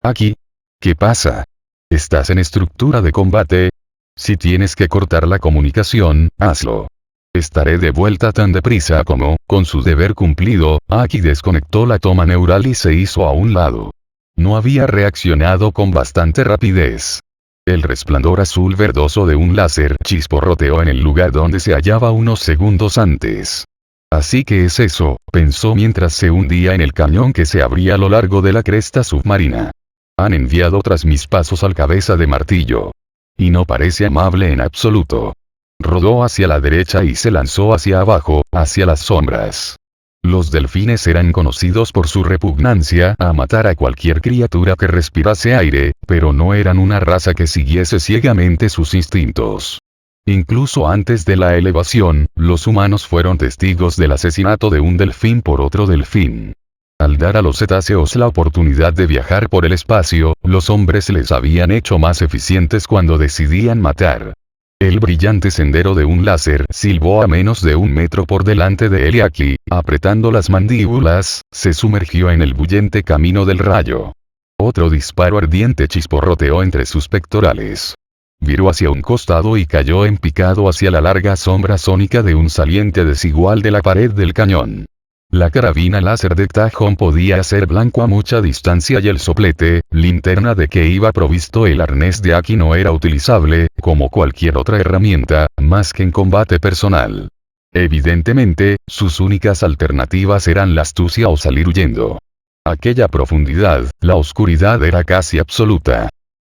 Aki. ¿Qué pasa? ¿Estás en estructura de combate? Si tienes que cortar la comunicación, hazlo. Estaré de vuelta tan deprisa como, con su deber cumplido, Aki desconectó la toma neural y se hizo a un lado. No había reaccionado con bastante rapidez. El resplandor azul verdoso de un láser chisporroteó en el lugar donde se hallaba unos segundos antes. Así que es eso, pensó mientras se hundía en el cañón que se abría a lo largo de la cresta submarina. Han enviado tras mis pasos al cabeza de martillo. Y no parece amable en absoluto. Rodó hacia la derecha y se lanzó hacia abajo, hacia las sombras. Los delfines eran conocidos por su repugnancia a matar a cualquier criatura que respirase aire, pero no eran una raza que siguiese ciegamente sus instintos. Incluso antes de la elevación, los humanos fueron testigos del asesinato de un delfín por otro delfín. Al dar a los cetáceos la oportunidad de viajar por el espacio, los hombres les habían hecho más eficientes cuando decidían matar. El brillante sendero de un láser silbó a menos de 1 metro por delante de él y Aki, apretando las mandíbulas, se sumergió en el bullente camino del rayo. Otro disparo ardiente chisporroteó entre sus pectorales. Viró hacia un costado y cayó en picado hacia la larga sombra sónica de un saliente desigual de la pared del cañón. La carabina láser de Takata-jin podía hacer blanco a mucha distancia y el soplete, linterna de que iba provisto el arnés de Aki no era utilizable, como cualquier otra herramienta, más que en combate personal. Evidentemente, sus únicas alternativas eran la astucia o salir huyendo. Aquella profundidad, la oscuridad era casi absoluta.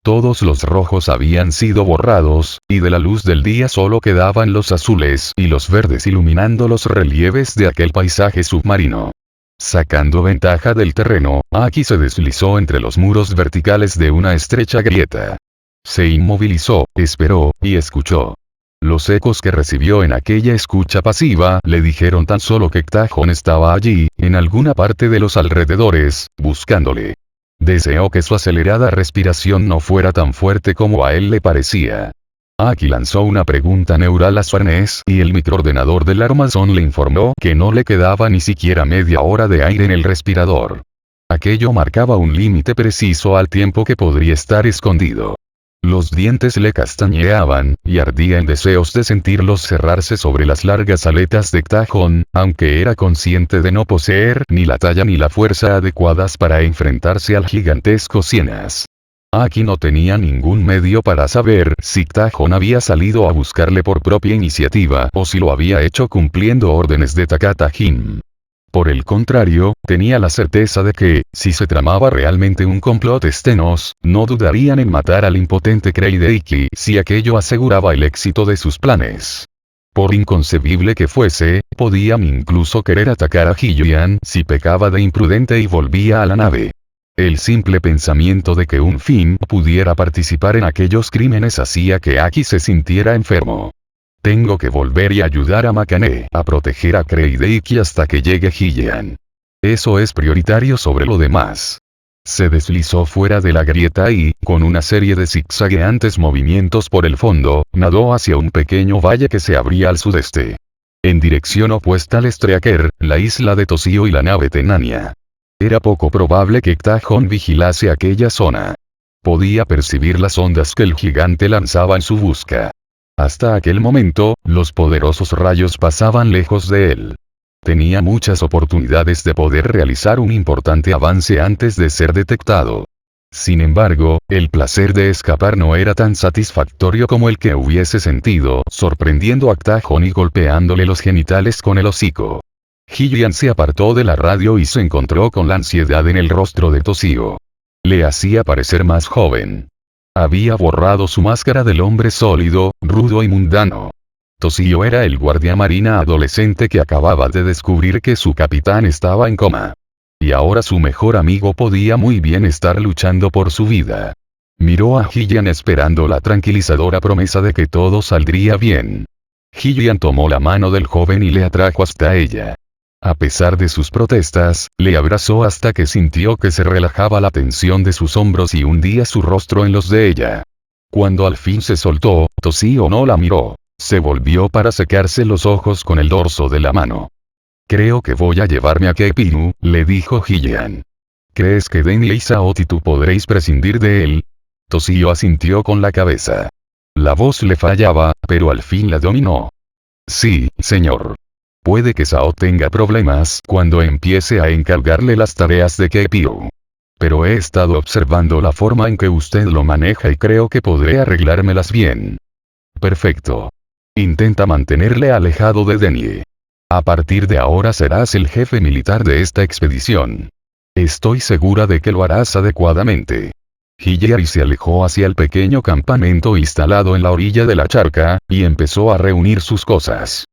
Todos los rojos habían sido borrados, y de la luz del día solo quedaban los azules y los verdes iluminando los relieves de aquel paisaje submarino. Sacando ventaja del terreno, Aki se deslizó entre los muros verticales de una estrecha grieta. Se inmovilizó, esperó, y escuchó. Los ecos que recibió en aquella escucha pasiva le dijeron tan solo que Takata-jin estaba allí, en alguna parte de los alrededores, buscándole. Deseó que su acelerada respiración no fuera tan fuerte como a él le parecía. Aki lanzó una pregunta neural a su arnés y el microordenador del armazón le informó que no le quedaba ni siquiera media hora de aire en el respirador. Aquello marcaba un límite preciso al tiempo que podría estar escondido. Los dientes le castañeaban, y ardía en deseos de sentirlos cerrarse sobre las largas aletas de Takata-jin, aunque era consciente de no poseer ni la talla ni la fuerza adecuadas para enfrentarse al gigantesco Sienas. Aki no tenía ningún medio para saber si Takata-jin había salido a buscarle por propia iniciativa o si lo había hecho cumpliendo órdenes de Takata-jin. Por el contrario, tenía la certeza de que, si se tramaba realmente un complot Stenos, no dudarían en matar al impotente Kreideiki si aquello aseguraba el éxito de sus planes. Por inconcebible que fuese, podían incluso querer atacar a Hyuan si pecaba de imprudente y volvía a la nave. El simple pensamiento de que un Fin pudiera participar en aquellos crímenes hacía que Aki se sintiera enfermo. Tengo que volver y ayudar a Makane a proteger a Kreideiki hasta que llegue Hyuan. Eso es prioritario sobre lo demás. Se deslizó fuera de la grieta y, con una serie de zigzagueantes movimientos por el fondo, nadó hacia un pequeño valle que se abría al sudeste. En dirección opuesta al Streaker, la isla de Toshio y la nave Tenania. Era poco probable que Takata-jin vigilase aquella zona. Podía percibir las ondas que el gigante lanzaba en su busca. Hasta aquel momento, los poderosos rayos pasaban lejos de él. Tenía muchas oportunidades de poder realizar un importante avance antes de ser detectado. Sin embargo, el placer de escapar no era tan satisfactorio como el que hubiese sentido, sorprendiendo a Tajón y golpeándole los genitales con el hocico. Gillian se apartó de la radio y se encontró con la ansiedad en el rostro de Toshio. Le hacía parecer más joven. Había borrado su máscara del hombre sólido, rudo y mundano. Toshio era el guardia marina adolescente que acababa de descubrir que su capitán estaba en coma. Y ahora su mejor amigo podía muy bien estar luchando por su vida. Miró a Gillian esperando la tranquilizadora promesa de que todo saldría bien. Gillian tomó la mano del joven y le atrajo hasta ella. A pesar de sus protestas, le abrazó hasta que sintió que se relajaba la tensión de sus hombros y hundía su rostro en los de ella. Cuando al fin se soltó, Toshio no la miró. Se volvió para secarse los ojos con el dorso de la mano. Creo que voy a llevarme a Keipinu, le dijo Gillian. ¿Crees que Denny y Saot y tú podréis prescindir de él? Toshio asintió con la cabeza. La voz le fallaba, pero al fin la dominó. Sí, señor. Puede que Sao tenga problemas cuando empiece a encargarle las tareas de Keipinu. Pero he estado observando la forma en que usted lo maneja y creo que podré arreglármelas bien. Perfecto. Intenta mantenerle alejado de Denny. A partir de ahora serás el jefe militar de esta expedición. Estoy segura de que lo harás adecuadamente. Hilary se alejó hacia el pequeño campamento instalado en la orilla de la charca, y empezó a reunir sus cosas.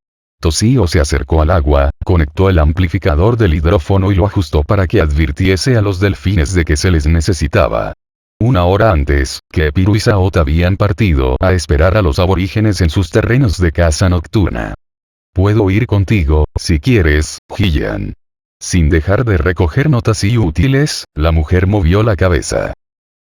Toshio se acercó al agua, conectó el amplificador del hidrófono y lo ajustó para que advirtiese a los delfines de que se les necesitaba. Una hora antes, Keipinu y Saot habían partido a esperar a los aborígenes en sus terrenos de caza nocturna. Puedo ir contigo, si quieres, Gillian. Sin dejar de recoger notas y útiles, la mujer movió la cabeza.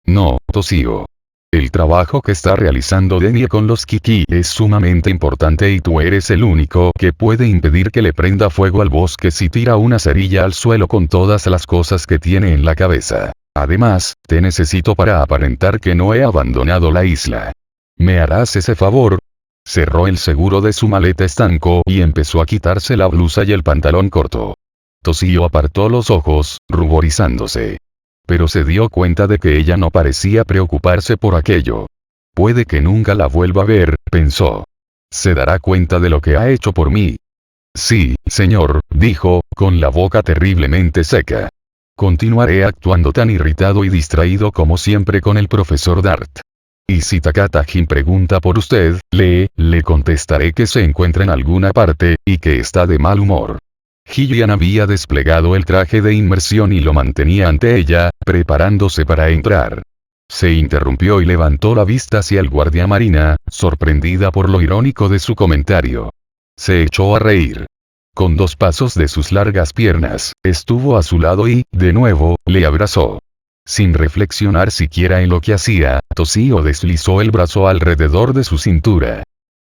No, Toshio. El trabajo que está realizando Denny con los Kiki es sumamente importante y tú eres el único que puede impedir que le prenda fuego al bosque si tira una cerilla al suelo con todas las cosas que tiene en la cabeza. Además, te necesito para aparentar que no he abandonado la isla. ¿Me harás ese favor? Cerró el seguro de su maleta estanco y empezó a quitarse la blusa y el pantalón corto. Toshio apartó los ojos, ruborizándose. Pero se dio cuenta de que ella no parecía preocuparse por aquello. Puede que nunca la vuelva a ver, pensó. Se dará cuenta de lo que ha hecho por mí. Sí, señor, dijo, con la boca terriblemente seca. Continuaré actuando tan irritado y distraído como siempre con el profesor Dart. Y si Takata-jin pregunta por usted, le contestaré que se encuentra en alguna parte, y que está de mal humor. Gillian había desplegado el traje de inmersión y lo mantenía ante ella, preparándose para entrar. Se interrumpió y levantó la vista hacia el guardia marina, sorprendida por lo irónico de su comentario. Se echó a reír. Con 2 pasos de sus largas piernas, estuvo a su lado y, de nuevo, le abrazó. Sin reflexionar siquiera en lo que hacía, Toshio deslizó el brazo alrededor de su cintura.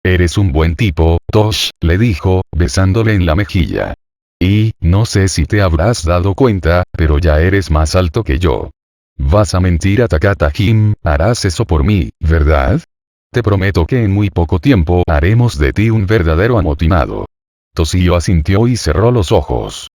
Eres un buen tipo, Tosh, le dijo, besándole en la mejilla. Y, no sé si te habrás dado cuenta, pero ya eres más alto que yo. Vas a mentir a Takata-jin, harás eso por mí, ¿verdad? Te prometo que en muy poco tiempo haremos de ti un verdadero amotinado. Toshio asintió y cerró los ojos.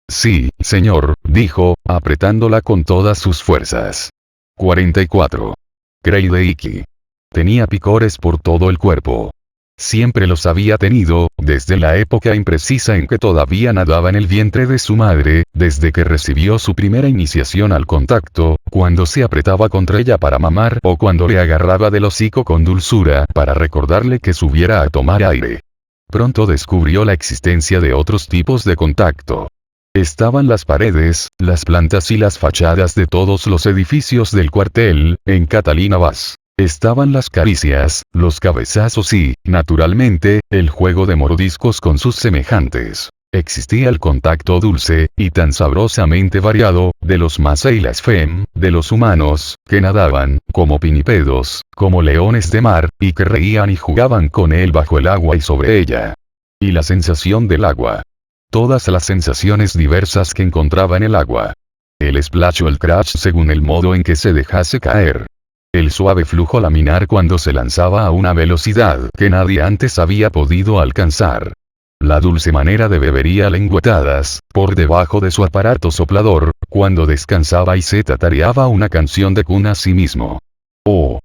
Sí, señor, dijo, apretándola con todas sus fuerzas. 44. Kreideiki. Tenía picores por todo el cuerpo. Siempre los había tenido, desde la época imprecisa en que todavía nadaba en el vientre de su madre, desde que recibió su primera iniciación al contacto, cuando se apretaba contra ella para mamar o cuando le agarraba del hocico con dulzura para recordarle que subiera a tomar aire. Pronto descubrió la existencia de otros tipos de contacto. Estaban las paredes, las plantas y las fachadas de todos los edificios del cuartel, en Catalina Vaz. Estaban las caricias, los cabezazos y, naturalmente, el juego de mordiscos con sus semejantes. Existía el contacto dulce, y tan sabrosamente variado, de los Maasai y las Fem, de los humanos, que nadaban, como pinipedos, como leones de mar, y que reían y jugaban con él bajo el agua y sobre ella. Y la sensación del agua. Todas las sensaciones diversas que encontraba en el agua. El splash o el crash según el modo en que se dejase caer. El suave flujo laminar cuando se lanzaba a una velocidad que nadie antes había podido alcanzar. La dulce manera de bebería a lengüetadas, por debajo de su aparato soplador, cuando descansaba y se tatareaba una canción de cuna a sí mismo. ¡Oh!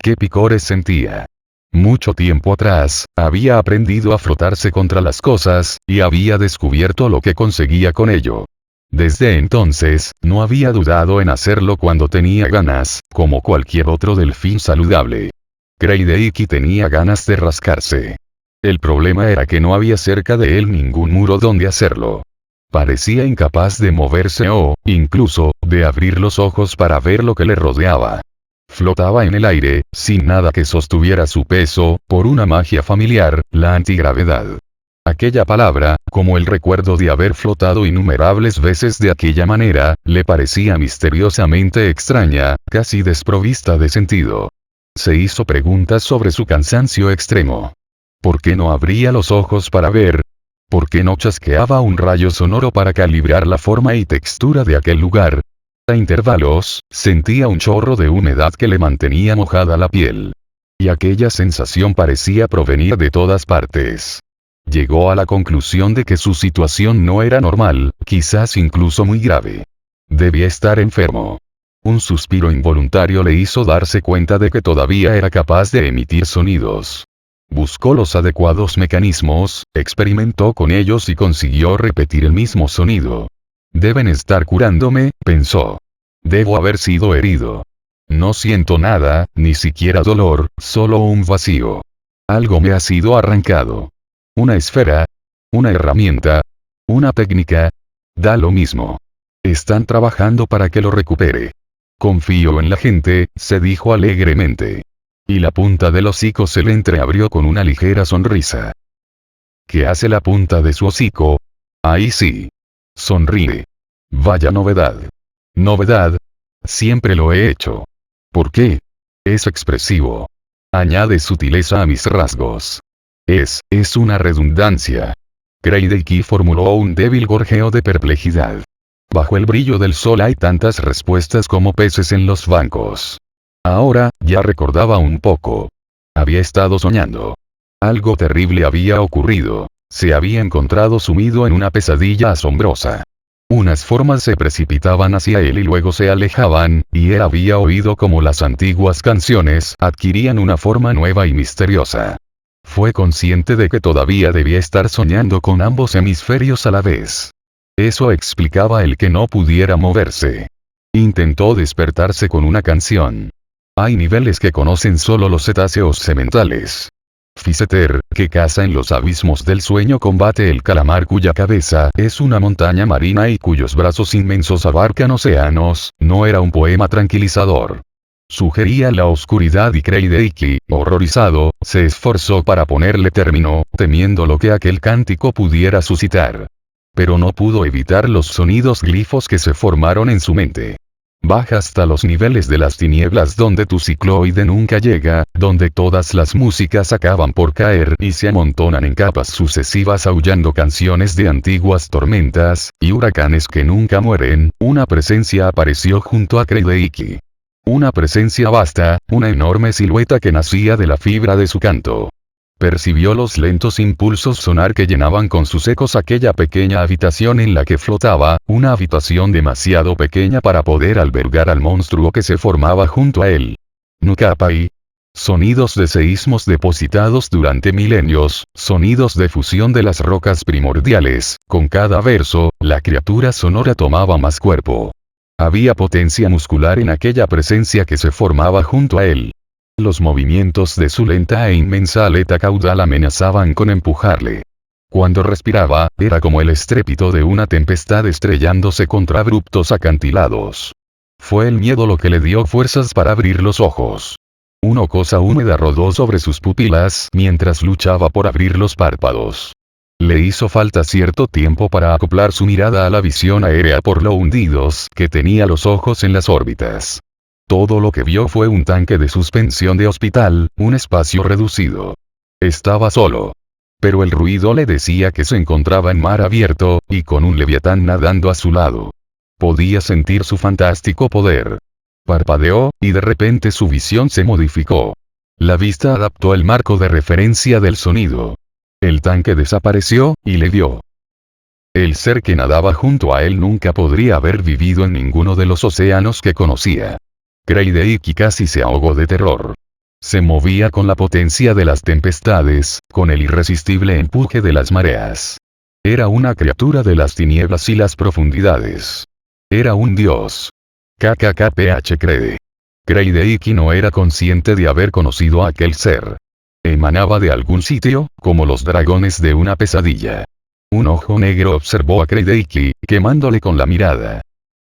¡Qué picores sentía! Mucho tiempo atrás, había aprendido a frotarse contra las cosas, y había descubierto lo que conseguía con ello. Desde entonces, no había dudado en hacerlo cuando tenía ganas, como cualquier otro delfín saludable. Kreideiki tenía ganas de rascarse. El problema era que no había cerca de él ningún muro donde hacerlo. Parecía incapaz de moverse o, incluso, de abrir los ojos para ver lo que le rodeaba. Flotaba en el aire, sin nada que sostuviera su peso, por una magia familiar, la antigravedad. Aquella palabra, como el recuerdo de haber flotado innumerables veces de aquella manera, le parecía misteriosamente extraña, casi desprovista de sentido. Se hizo preguntas sobre su cansancio extremo. ¿Por qué no abría los ojos para ver? ¿Por qué no chasqueaba un rayo sonoro para calibrar la forma y textura de aquel lugar? A intervalos, sentía un chorro de humedad que le mantenía mojada la piel. Y aquella sensación parecía provenir de todas partes. Llegó a la conclusión de que su situación no era normal, quizás incluso muy grave. Debía estar enfermo. Un suspiro involuntario le hizo darse cuenta de que todavía era capaz de emitir sonidos. Buscó los adecuados mecanismos, experimentó con ellos y consiguió repetir el mismo sonido. Deben estar curándome, pensó. Debo haber sido herido. No siento nada, ni siquiera dolor, solo un vacío. Algo me ha sido arrancado. Una esfera. Una herramienta. Una técnica. Da lo mismo. Están trabajando para que lo recupere. Confío en la gente, se dijo alegremente. Y la punta del hocico se le entreabrió con una ligera sonrisa. ¿Qué hace la punta de su hocico? Ahí sí. Sonríe. Vaya novedad. Novedad. Siempre lo he hecho. ¿Por qué? Es expresivo. Añade sutileza a mis rasgos. Es una redundancia. Kreideiki formuló un débil gorjeo de perplejidad. Bajo el brillo del sol hay tantas respuestas como peces en los bancos. Ahora, ya recordaba un poco. Había estado soñando. Algo terrible había ocurrido. Se había encontrado sumido en una pesadilla asombrosa. Unas formas se precipitaban hacia él y luego se alejaban, y él había oído cómo las antiguas canciones adquirían una forma nueva y misteriosa. Fue consciente de que todavía debía estar soñando con ambos hemisferios a la vez. Eso explicaba el que no pudiera moverse. Intentó despertarse con una canción. Hay niveles que conocen solo los cetáceos sementales. Physeter, que caza en los abismos del sueño, combate el calamar cuya cabeza es una montaña marina y cuyos brazos inmensos abarcan océanos, no era un poema tranquilizador. Sugería la oscuridad y Kreideiki, horrorizado, se esforzó para ponerle término, temiendo lo que aquel cántico pudiera suscitar. Pero no pudo evitar los sonidos glifos que se formaron en su mente. Baja hasta los niveles de las tinieblas donde tu cicloide nunca llega, donde todas las músicas acaban por caer y se amontonan en capas sucesivas aullando canciones de antiguas tormentas, y huracanes que nunca mueren. Una presencia apareció junto a Kreideiki. Una presencia vasta, una enorme silueta que nacía de la fibra de su canto. Percibió los lentos impulsos sonar que llenaban con sus ecos aquella pequeña habitación en la que flotaba, una habitación demasiado pequeña para poder albergar al monstruo que se formaba junto a él. Nukapai. Sonidos de seísmos depositados durante milenios, sonidos de fusión de las rocas primordiales, con cada verso, la criatura sonora tomaba más cuerpo. Había potencia muscular en aquella presencia que se formaba junto a él. Los movimientos de su lenta e inmensa aleta caudal amenazaban con empujarle. Cuando respiraba, era como el estrépito de una tempestad estrellándose contra abruptos acantilados. Fue el miedo lo que le dio fuerzas para abrir los ojos. Una cosa húmeda rodó sobre sus pupilas mientras luchaba por abrir los párpados. Le hizo falta cierto tiempo para acoplar su mirada a la visión aérea por lo hundidos que tenía los ojos en las órbitas. Todo lo que vio fue un tanque de suspensión de hospital, un espacio reducido. Estaba solo. Pero el ruido le decía que se encontraba en mar abierto, y con un leviatán nadando a su lado. Podía sentir su fantástico poder. Parpadeó, y de repente su visión se modificó. La vista adaptó el marco de referencia del sonido. El tanque desapareció, y le dio. El ser que nadaba junto a él nunca podría haber vivido en ninguno de los océanos que conocía. Kreideiki casi se ahogó de terror. Se movía con la potencia de las tempestades, con el irresistible empuje de las mareas. Era una criatura de las tinieblas y las profundidades. Era un dios. KKKPH cree. Kreideiki no era consciente de haber conocido a aquel ser. Emanaba de algún sitio, como los dragones de una pesadilla. Un ojo negro observó a Kreideiki, quemándole con la mirada.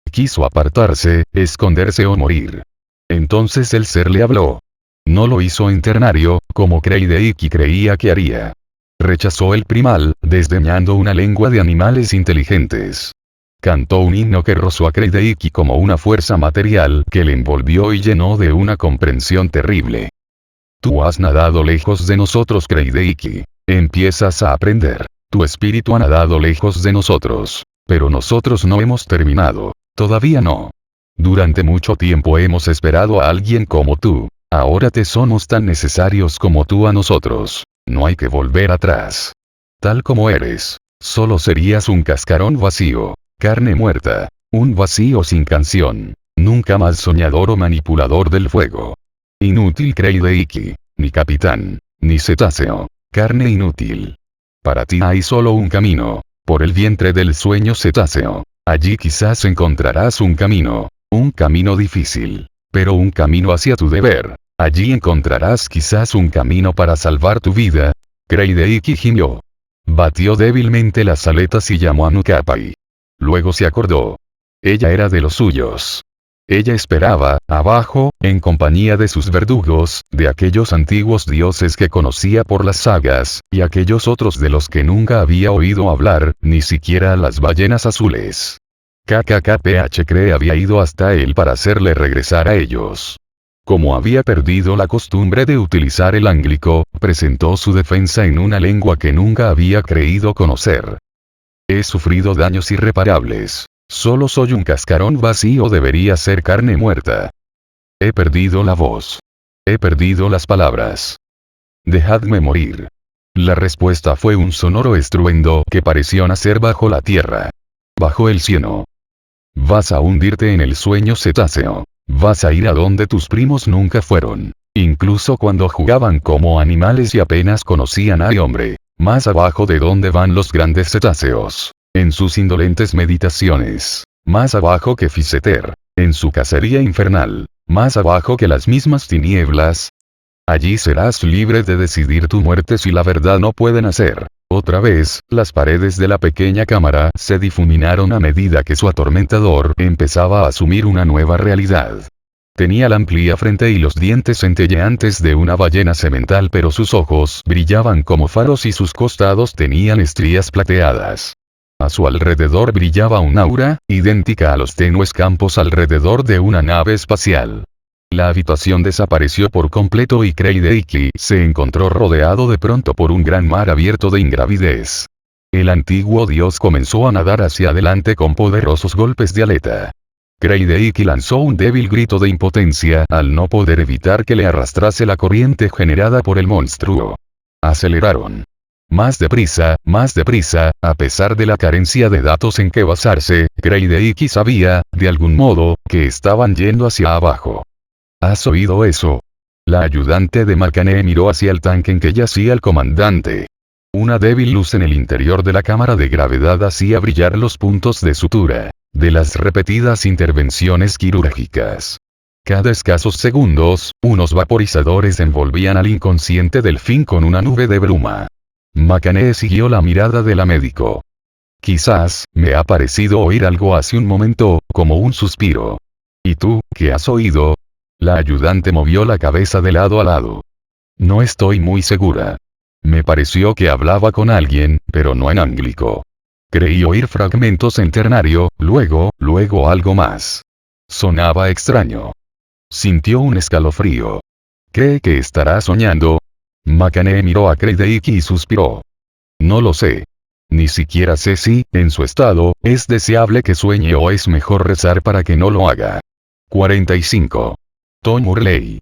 Quiso apartarse, esconderse o morir. Entonces el ser le habló. No lo hizo en ternario, como Kreideiki creía que haría. Rechazó el primal, desdeñando una lengua de animales inteligentes. Cantó un himno que rozó a Kreideiki como una fuerza material que le envolvió y llenó de una comprensión terrible. Tú has nadado lejos de nosotros, Kreideiki. Empiezas a aprender. Tu espíritu ha nadado lejos de nosotros. Pero nosotros no hemos terminado. Todavía no. Durante mucho tiempo hemos esperado a alguien como tú. Ahora te somos tan necesarios como tú a nosotros. No hay que volver atrás. Tal como eres. Solo serías un cascarón vacío. Carne muerta. Un vacío sin canción. Nunca más soñador o manipulador del fuego. Inútil Kreideiki. Ni capitán. Ni cetáceo. Carne inútil. Para ti hay solo un camino. Por el vientre del sueño cetáceo. Allí quizás encontrarás un camino. Un camino difícil. Pero un camino hacia tu deber. Allí encontrarás quizás un camino para salvar tu vida. Kreideiki gimió. Batió débilmente las aletas y llamó a Nukapai. Luego se acordó. Ella era de los suyos. Ella esperaba, abajo, en compañía de sus verdugos, de aquellos antiguos dioses que conocía por las sagas, y aquellos otros de los que nunca había oído hablar, ni siquiera las ballenas azules. KKKPH cree había ido hasta él para hacerle regresar a ellos. Como había perdido la costumbre de utilizar el ánglico, presentó su defensa en una lengua que nunca había creído conocer. He sufrido daños irreparables. Solo soy un cascarón vacío, debería ser carne muerta. He perdido la voz. He perdido las palabras. Dejadme morir. La respuesta fue un sonoro estruendo que pareció nacer bajo la tierra. Bajo el cielo. Vas a hundirte en el sueño cetáceo. Vas a ir a donde tus primos nunca fueron. Incluso cuando jugaban como animales y apenas conocían al hombre. Más abajo de donde van los grandes cetáceos. En sus indolentes meditaciones. Más abajo que Fiseter. En su cacería infernal. Más abajo que las mismas tinieblas. Allí serás libre de decidir tu muerte si la verdad no puede nacer. Otra vez, las paredes de la pequeña cámara se difuminaron a medida que su atormentador empezaba a asumir una nueva realidad. Tenía la amplia frente y los dientes centelleantes de una ballena semental, pero sus ojos brillaban como faros y sus costados tenían estrías plateadas. A su alrededor brillaba un aura, idéntica a los tenues campos alrededor de una nave espacial. La habitación desapareció por completo y Kreideiki se encontró rodeado de pronto por un gran mar abierto de ingravidez. El antiguo dios comenzó a nadar hacia adelante con poderosos golpes de aleta. Kreideiki lanzó un débil grito de impotencia al no poder evitar que le arrastrase la corriente generada por el monstruo. Aceleraron. Más deprisa, a pesar de la carencia de datos en que basarse, Kreideiki sabía, de algún modo, que estaban yendo hacia abajo. ¿Has oído eso? La ayudante de Makane miró hacia el tanque en que yacía el comandante. Una débil luz en el interior de la cámara de gravedad hacía brillar los puntos de sutura, de las repetidas intervenciones quirúrgicas. Cada escasos segundos, unos vaporizadores envolvían al inconsciente delfín con una nube de bruma. Makane siguió la mirada de la médico. Quizás, me ha parecido oír algo hace un momento, como un suspiro. ¿Y tú, qué has oído? La ayudante movió la cabeza de lado a lado. No estoy muy segura. Me pareció que hablaba con alguien, pero no en ánglico. Creí oír fragmentos en ternario, luego algo más. Sonaba extraño. Sintió un escalofrío. ¿Cree que estará soñando? Makane miró a Kreideiki y suspiró. No lo sé. Ni siquiera sé si, en su estado, es deseable que sueñe o es mejor rezar para que no lo haga. 45. Tom Hurley.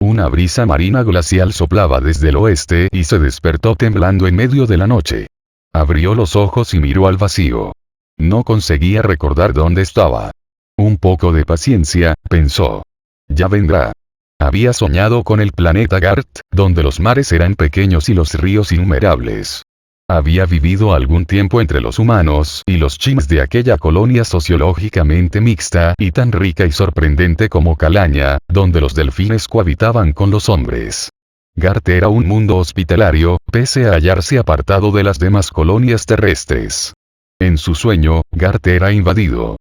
Una brisa marina glacial soplaba desde el oeste y se despertó temblando en medio de la noche. Abrió los ojos y miró al vacío. No conseguía recordar dónde estaba. Un poco de paciencia, pensó. Ya vendrá. Había soñado con el planeta Gart, donde los mares eran pequeños y los ríos innumerables. Había vivido algún tiempo entre los humanos y los chims de aquella colonia sociológicamente mixta y tan rica y sorprendente como Calaña, donde los delfines cohabitaban con los hombres. Gart era un mundo hospitalario, pese a hallarse apartado de las demás colonias terrestres. En su sueño, Gart era invadido.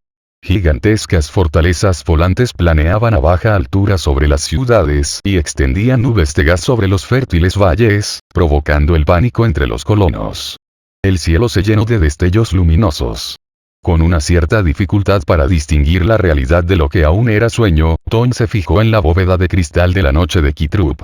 Gigantescas fortalezas volantes planeaban a baja altura sobre las ciudades y extendían nubes de gas sobre los fértiles valles, provocando el pánico entre los colonos. El cielo se llenó de destellos luminosos. Con una cierta dificultad para distinguir la realidad de lo que aún era sueño, Tom se fijó en la bóveda de cristal de la noche de Kitrup.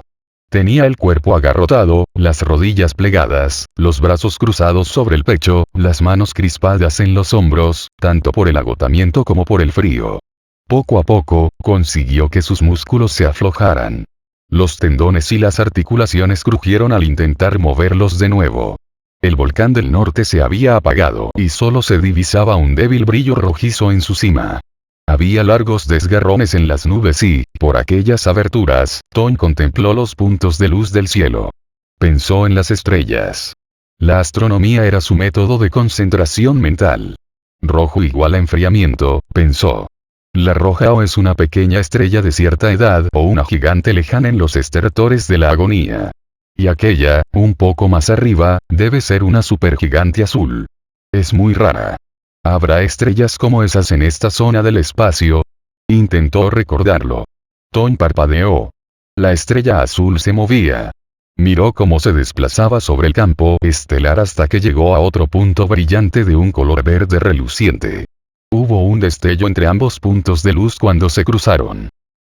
Tenía el cuerpo agarrotado, las rodillas plegadas, los brazos cruzados sobre el pecho, las manos crispadas en los hombros, tanto por el agotamiento como por el frío. Poco a poco, consiguió que sus músculos se aflojaran. Los tendones y las articulaciones crujieron al intentar moverlos de nuevo. El volcán del norte se había apagado y solo se divisaba un débil brillo rojizo en su cima. Había largos desgarrones en las nubes y, por aquellas aberturas, Tom contempló los puntos de luz del cielo. Pensó en las estrellas. La astronomía era su método de concentración mental. Rojo igual a enfriamiento, pensó. La roja o es una pequeña estrella de cierta edad o una gigante lejana en los estertores de la agonía. Y aquella, un poco más arriba, debe ser una supergigante azul. Es muy rara. ¿Habrá estrellas como esas en esta zona del espacio? Intentó recordarlo. Tom parpadeó. La estrella azul se movía. Miró cómo se desplazaba sobre el campo estelar hasta que llegó a otro punto brillante de un color verde reluciente. Hubo un destello entre ambos puntos de luz cuando se cruzaron.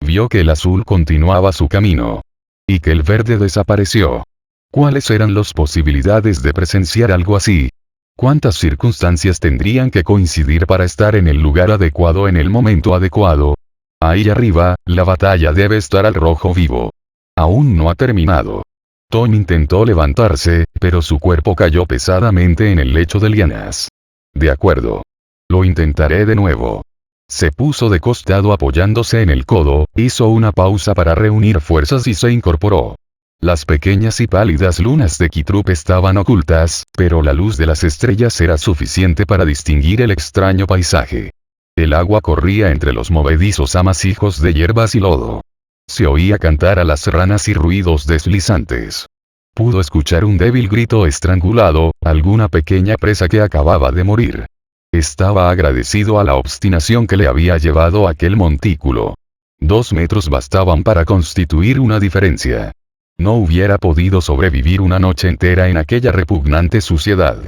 Vio que el azul continuaba su camino. Y que el verde desapareció. ¿Cuáles eran las posibilidades de presenciar algo así? ¿Cuántas circunstancias tendrían que coincidir para estar en el lugar adecuado en el momento adecuado? Ahí arriba, la batalla debe estar al rojo vivo. Aún no ha terminado. Tom intentó levantarse, pero su cuerpo cayó pesadamente en el lecho de lianas. De acuerdo. Lo intentaré de nuevo. Se puso de costado apoyándose en el codo, hizo una pausa para reunir fuerzas y se incorporó. Las pequeñas y pálidas lunas de Kitrup estaban ocultas, pero la luz de las estrellas era suficiente para distinguir el extraño paisaje. El agua corría entre los movedizos amasijos de hierbas y lodo. Se oía cantar a las ranas y ruidos deslizantes. Pudo escuchar un débil grito estrangulado, alguna pequeña presa que acababa de morir. Estaba agradecido a la obstinación que le había llevado a aquel montículo. 2 metros bastaban para constituir una diferencia. No hubiera podido sobrevivir una noche entera en aquella repugnante suciedad.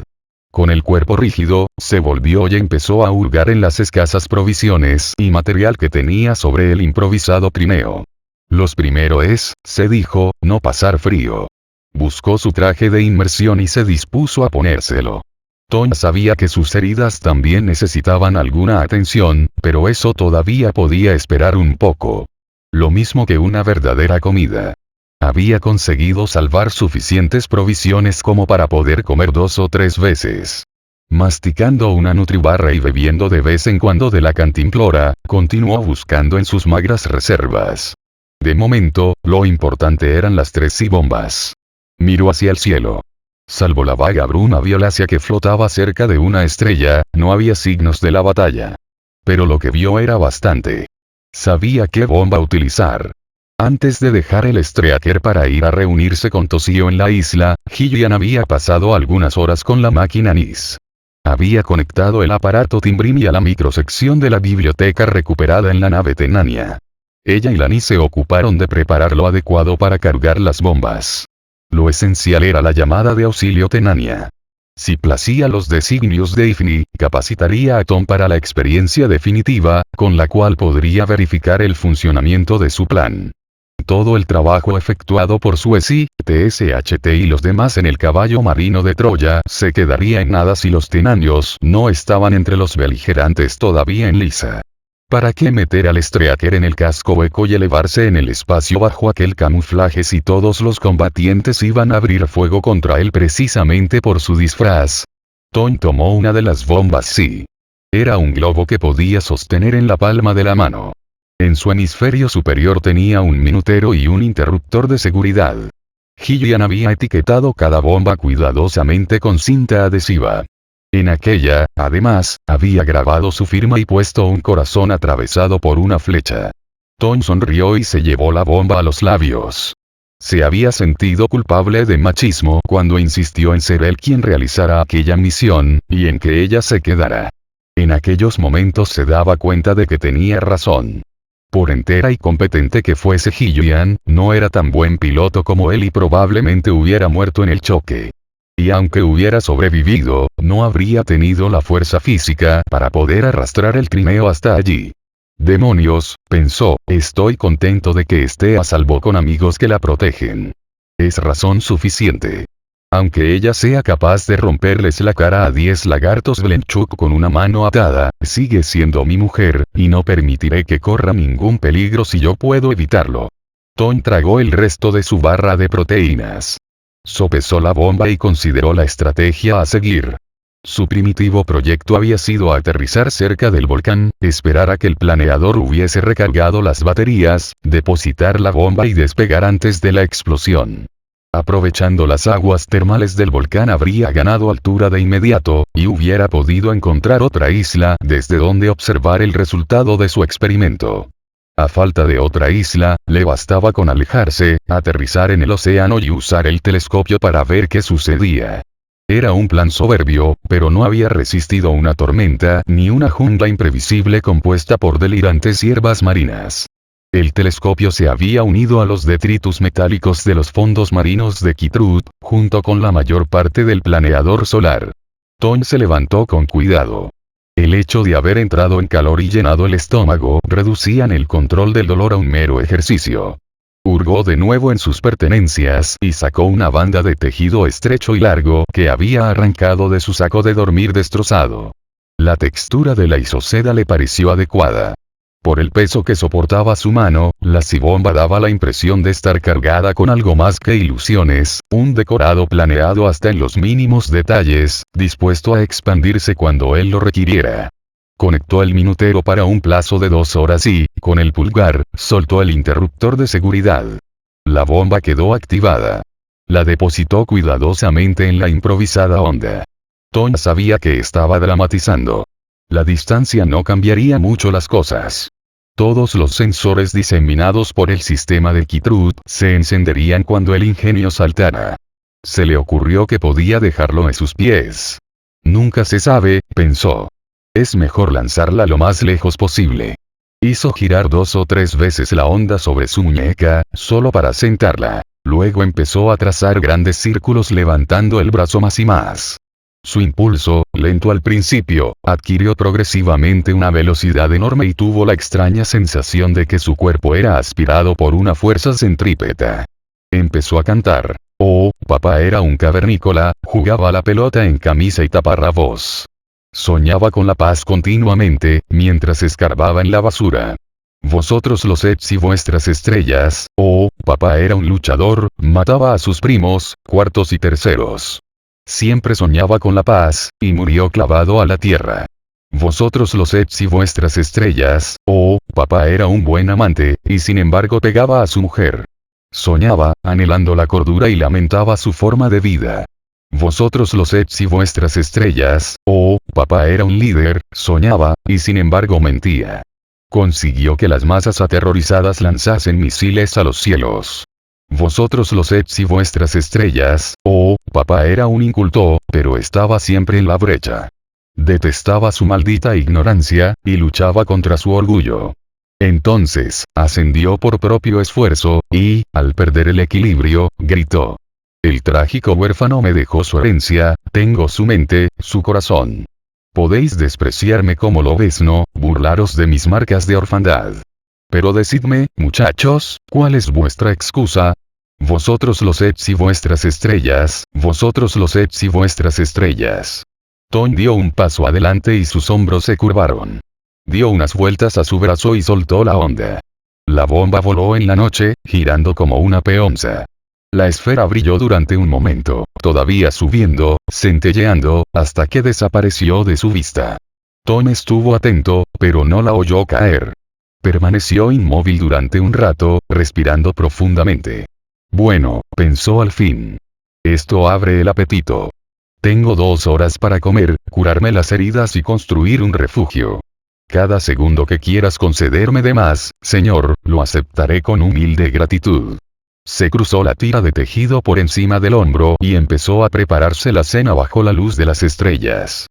Con el cuerpo rígido, se volvió y empezó a hurgar en las escasas provisiones y material que tenía sobre el improvisado trineo. Los primero es, se dijo, no pasar frío. Buscó su traje de inmersión y se dispuso a ponérselo. Tom sabía que sus heridas también necesitaban alguna atención, pero eso todavía podía esperar un poco. Lo mismo que una verdadera comida. Había conseguido salvar suficientes provisiones como para poder comer 2 o 3 veces. Masticando una nutribarra y bebiendo de vez en cuando de la cantimplora, continuó buscando en sus magras reservas. De momento, lo importante eran las 3 bombas. Miró hacia el cielo. Salvo la vaga bruma violácea que flotaba cerca de una estrella, no había signos de la batalla. Pero lo que vio era bastante. Sabía qué bomba utilizar. Antes de dejar el Streaker para ir a reunirse con Toshio en la isla, Gillian había pasado algunas horas con la máquina NIS. Había conectado el aparato Timbrimi a la microsección de la biblioteca recuperada en la nave Tenania. Ella y la NIS se ocuparon de preparar lo adecuado para cargar las bombas. Lo esencial era la llamada de auxilio Tenania. Si placía los designios de Ifni, capacitaría a Tom para la experiencia definitiva, con la cual podría verificar el funcionamiento de su plan. Todo el trabajo efectuado por Suezi, TSHT y los demás en el caballo marino de Troya se quedaría en nada si los tenanios no estaban entre los beligerantes todavía en Lisa. ¿Para qué meter al Streaker en el casco hueco y elevarse en el espacio bajo aquel camuflaje si todos los combatientes iban a abrir fuego contra él precisamente por su disfraz? Toñ tomó una de las bombas. Sí. Era un globo que podía sostener en la palma de la mano. En su hemisferio superior tenía un minutero y un interruptor de seguridad. Hillian había etiquetado cada bomba cuidadosamente con cinta adhesiva. En aquella, además, había grabado su firma y puesto un corazón atravesado por una flecha. Toñ sonrió y se llevó la bomba a los labios. Se había sentido culpable de machismo cuando insistió en ser él quien realizara aquella misión, y en que ella se quedara. En aquellos momentos se daba cuenta de que tenía razón. Por entera y competente que fuese Hillian, no era tan buen piloto como él y probablemente hubiera muerto en el choque. Y aunque hubiera sobrevivido, no habría tenido la fuerza física para poder arrastrar el trineo hasta allí. Demonios, pensó, estoy contento de que esté a salvo con amigos que la protegen. Es razón suficiente. Aunque ella sea capaz de romperles la cara a 10 lagartos Blenchuk con una mano atada, sigue siendo mi mujer, y no permitiré que corra ningún peligro si yo puedo evitarlo. Toñ tragó el resto de su barra de proteínas. Sopesó la bomba y consideró la estrategia a seguir. Su primitivo proyecto había sido aterrizar cerca del volcán, esperar a que el planeador hubiese recargado las baterías, depositar la bomba y despegar antes de la explosión. Aprovechando las aguas termales del volcán habría ganado altura de inmediato, y hubiera podido encontrar otra isla desde donde observar el resultado de su experimento. A falta de otra isla, le bastaba con alejarse, aterrizar en el océano y usar el telescopio para ver qué sucedía. Era un plan soberbio, pero no había resistido una tormenta ni una jungla imprevisible compuesta por delirantes hierbas marinas. El telescopio se había unido a los detritus metálicos de los fondos marinos de Kitrut, junto con la mayor parte del planeador solar. Toñ se levantó con cuidado. El hecho de haber entrado en calor y llenado el estómago reducían el control del dolor a un mero ejercicio. Hurgó de nuevo en sus pertenencias y sacó una banda de tejido estrecho y largo que había arrancado de su saco de dormir destrozado. La textura de la isoseda le pareció adecuada. Por el peso que soportaba su mano, la cibomba daba la impresión de estar cargada con algo más que ilusiones, un decorado planeado hasta en los mínimos detalles, dispuesto a expandirse cuando él lo requiriera. Conectó el minutero para un plazo de 2 horas y, con el pulgar, soltó el interruptor de seguridad. La bomba quedó activada. La depositó cuidadosamente en la improvisada onda. Toñ sabía que estaba dramatizando. La distancia no cambiaría mucho las cosas. Todos los sensores diseminados por el sistema de Kitrut se encenderían cuando el ingenio saltara. Se le ocurrió que podía dejarlo en sus pies. Nunca se sabe, pensó. Es mejor lanzarla lo más lejos posible. Hizo girar 2 o 3 veces la onda sobre su muñeca, solo para sentarla. Luego empezó a trazar grandes círculos levantando el brazo más y más. Su impulso, lento al principio, adquirió progresivamente una velocidad enorme y tuvo la extraña sensación de que su cuerpo era aspirado por una fuerza centrípeta. Empezó a cantar. Oh, papá era un cavernícola, jugaba a la pelota en camisa y taparrabos. Soñaba con la paz continuamente, mientras escarbaba en la basura. Vosotros los Eds y vuestras estrellas, oh, papá era un luchador, mataba a sus primos, cuartos y terceros. Siempre soñaba con la paz, y murió clavado a la tierra. Vosotros los Eds y vuestras estrellas, oh, papá era un buen amante, y sin embargo pegaba a su mujer. Soñaba, anhelando la cordura y lamentaba su forma de vida. Vosotros los Eds y vuestras estrellas, oh, papá era un líder, soñaba, y sin embargo mentía. Consiguió que las masas aterrorizadas lanzasen misiles a los cielos. Vosotros los Eds y vuestras estrellas, oh, papá era un inculto, pero estaba siempre en la brecha. Detestaba su maldita ignorancia, y luchaba contra su orgullo. Entonces, ascendió por propio esfuerzo, y, al perder el equilibrio, gritó. El trágico huérfano me dejó su herencia, tengo su mente, su corazón. Podéis despreciarme como lobezno, burlaros de mis marcas de orfandad. Pero decidme, muchachos, ¿cuál es vuestra excusa? Vosotros los Eds y vuestras estrellas, vosotros los Eds y vuestras estrellas. Toñ dio un paso adelante y sus hombros se curvaron. Dio unas vueltas a su brazo y soltó la onda. La bomba voló en la noche, girando como una peonza. La esfera brilló durante un momento, todavía subiendo, centelleando, hasta que desapareció de su vista. Tom estuvo atento, pero no la oyó caer. Permaneció inmóvil durante un rato, respirando profundamente. Bueno, pensó al fin. Esto abre el apetito. Tengo 2 horas para comer, curarme las heridas y construir un refugio. Cada segundo que quieras concederme de más, señor, lo aceptaré con humilde gratitud. Se cruzó la tira de tejido por encima del hombro y empezó a prepararse la cena bajo la luz de las estrellas.